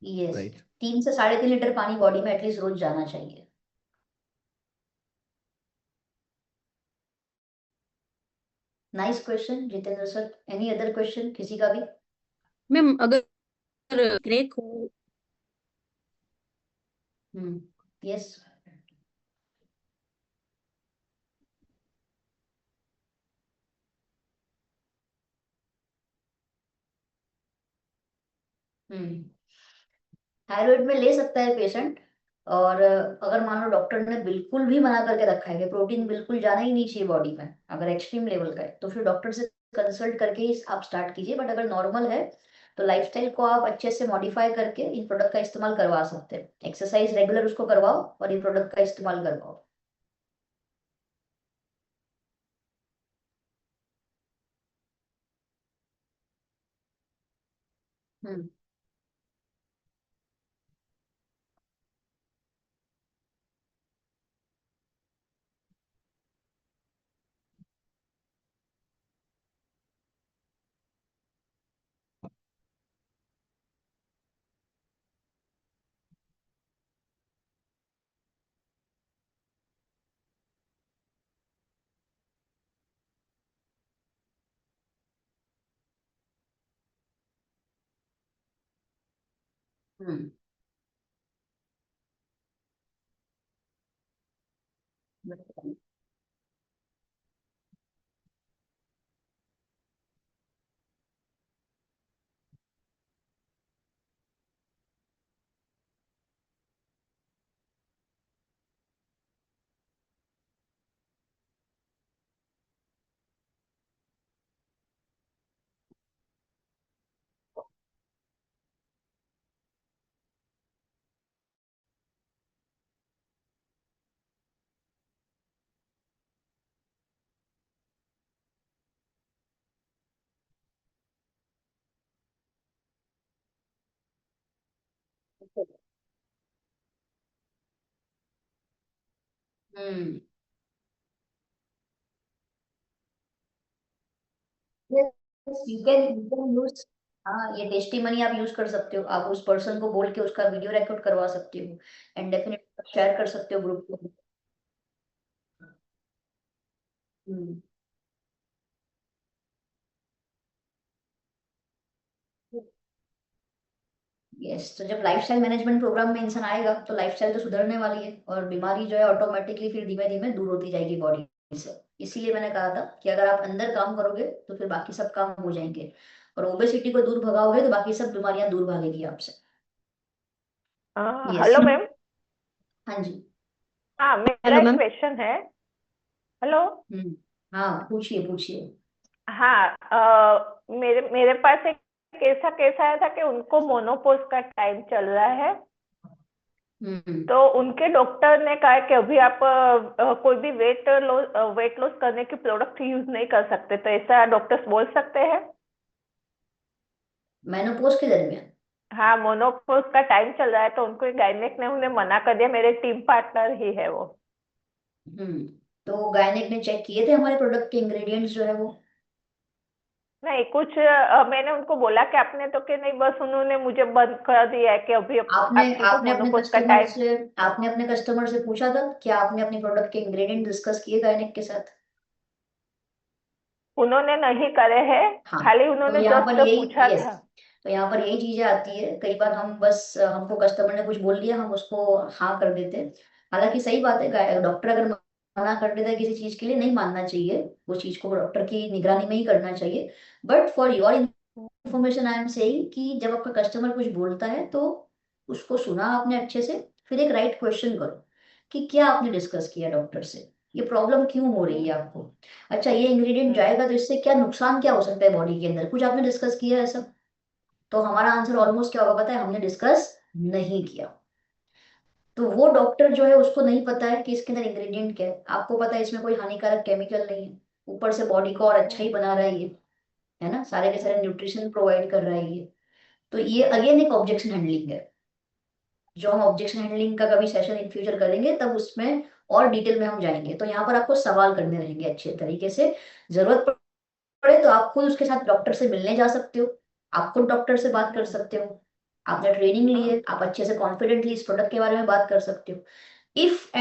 Yes, right. 3 से 3.5 लीटर पानी बॉडी में एटलीस्ट रोज जाना चाहिए। Nice question Jitendra sir. Any other question किसी का भी? मैम अगर क्रैक हो यस। थायराइड में ले सकता है पेशेंट। और अगर मान लो डॉक्टर ने बिल्कुल भी मना करके रखा है कि प्रोटीन बिल्कुल जाना ही नहीं चाहिए बॉडी में, अगर एक्सट्रीम लेवल का है, तो फिर डॉक्टर से कंसल्ट करके ही आप स्टार्ट कीजिए। बट अगर नॉर्मल है तो लाइफस्टाइल को आप अच्छे से मॉडिफाई करके इन प्रोडक्ट का इस्तेमाल करवा सकते हैं। एक्सरसाइज रेगुलर उसको करवाओ और इन प्रोडक्ट का इस्तेमाल करवाओ। हम्म हम्म हम्म यू कैन यूज। हाँ, ये टेस्टी मनी आप यूज कर सकते हो। आप उस पर्सन को बोल के उसका वीडियो रिकॉर्ड करवा सकते हो एंड डेफिनेटली शेयर कर सकते हो ग्रुप में। हम्म यस, तो जब लाइफस्टाइल मैनेजमेंट प्रोग्राम में इंसान आएगा तो लाइफस्टाइल तो सुधरने वाली है और बीमारी जो है ऑटोमेटिकली फिर धीमे धीमे दूर होती जाएगी बॉडी से। इसीलिए मैंने कहा था कि अगर आप अंदर काम करोगे तो फिर बाकी सब काम हो जाएंगे, और ओबेसिटी को दूर भगाओगे तो बाकी सब बीमारियां दूर भागेगी आपसे। यस। Hello ma'am. हाँ जी। हाँ, मेरा हेलो एक मैम। क्वेश्चन है। हेलो। हम्म हाँ, पूछिए पूछिए। हाँ, मेरे मेरे पास एक ऐसा केस आया था कि उनको मोनोपोज का टाइम चल रहा है। हम्म तो उनके डॉक्टर ने कहा कि अभी आप कोई भी वेट लॉस करने की प्रोडक्ट यूज नहीं कर सकते, तो ऐसा डॉक्टर्स बोल सकते हैं? मेनोपॉज के दरमियान? हाँ, मोनोपोज का टाइम चल रहा है तो उनको गायनेक ने उन्हें मना कर दिया। मेरे टीम पार्टनर ही है वो। हम्म तो गायनेक ने चेक किए थे हमारे प्रोडक्ट के इंग्रेडिएंट्स जो है वो? नहीं, कुछ मैंने उनको बोला कि आपने तो कि नहीं, बस उन्होंने मुझे बंद कर दिया है कि अभी आपने आपकी जो आपने अपने मोनोपोज का कस्टमर टाइम। से आपने अपने कस्टमर से पूछा था क्या आपने अपने प्रोडक्ट के इंग्रेडिएंट डिस्कस किए गायनेक के साथ? उन्होंने नहीं करे हैं, हाँ, खाली तो उन्होंने यहाँ पर जस्ट यही पूछा यस, था। तो यहाँ पर यही चीजें आती है। कई बार हम बस हमको कस्टमर ने कुछ बोल दिया, हम उसको हाँ कर देते हैं। हालांकि सही बात है, डॉक्टर अगर मना कर देता है किसी चीज के लिए, नहीं मानना चाहिए, वो चीज को डॉक्टर की निगरानी में ही करना चाहिए। But for your information I am saying कि जब आपका कस्टमर कुछ बोलता है तो उसको सुना आपने अच्छे से, फिर एक राइट क्वेश्चन करो कि क्या आपने डिस्कस किया डॉक्टर से, ये प्रॉब्लम क्यों हो रही है आपको, अच्छा ये इंग्रेडिएंट जाएगा तो इससे क्या नुकसान क्या हो सकता है बॉडी के अंदर, कुछ आपने डिस्कस किया है ऐसा? तो हमारा आंसर ऑलमोस्ट क्या होगा पता है, हमने डिस्कस नहीं किया। तो वो डॉक्टर जो है उसको नहीं पता है कि इसके अंदर इंग्रेडिएंट क्या है, आपको पता है इसमें कोई हानिकारक केमिकल नहीं है, ऊपर से बॉडी को और अच्छा ही बना रहा है ये, है ना, सारे के सारे न्यूट्रिशन प्रोवाइड कर रहा है ये। तो ये अगेन एक ऑब्जेक्शन हैंडलिंग है, जो हम ऑब्जेक्शन हैंडलिंग का कभी सेशन इन फ्यूचर करेंगे तब उसमें और डिटेल में हम जाएंगे। तो यहाँ पर आपको सवाल करने रहेंगे अच्छे तरीके से, जरूरत पड़े तो आप खुद उसके साथ डॉक्टर से मिलने जा सकते हो, आप खुद डॉक्टर से बात कर सकते हो, आपने ट्रेनिंग ली है, आप अच्छे से कॉन्फिडेंटली इस प्रोडक्ट के बारे में बात कर सकते हो। इफ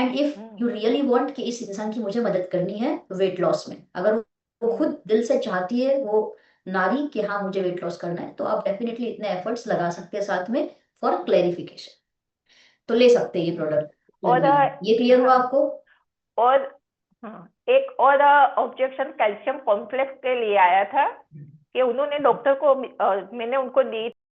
यू रियली वांट कि इस इंसान की मुझे मदद करनी है वेट लॉस में, अगर वो खुद दिल से चाहती है वो नारी कि हाँ मुझे वेट लॉस करना है, तो आप डेफिनेटली इतने एफर्ट्स लगा सकते हैं साथ में फॉर क्लैरिफिकेशन, तो ले सकते हैं ये प्रोडक्ट। और ये क्लियर हुआ आपको? और हाँ, एक और ऑब्जेक्शन कैल्शियम कॉम्प्लेक्स के लिए आया था कि उन्होंने डॉक्टर को मैंने उनको दी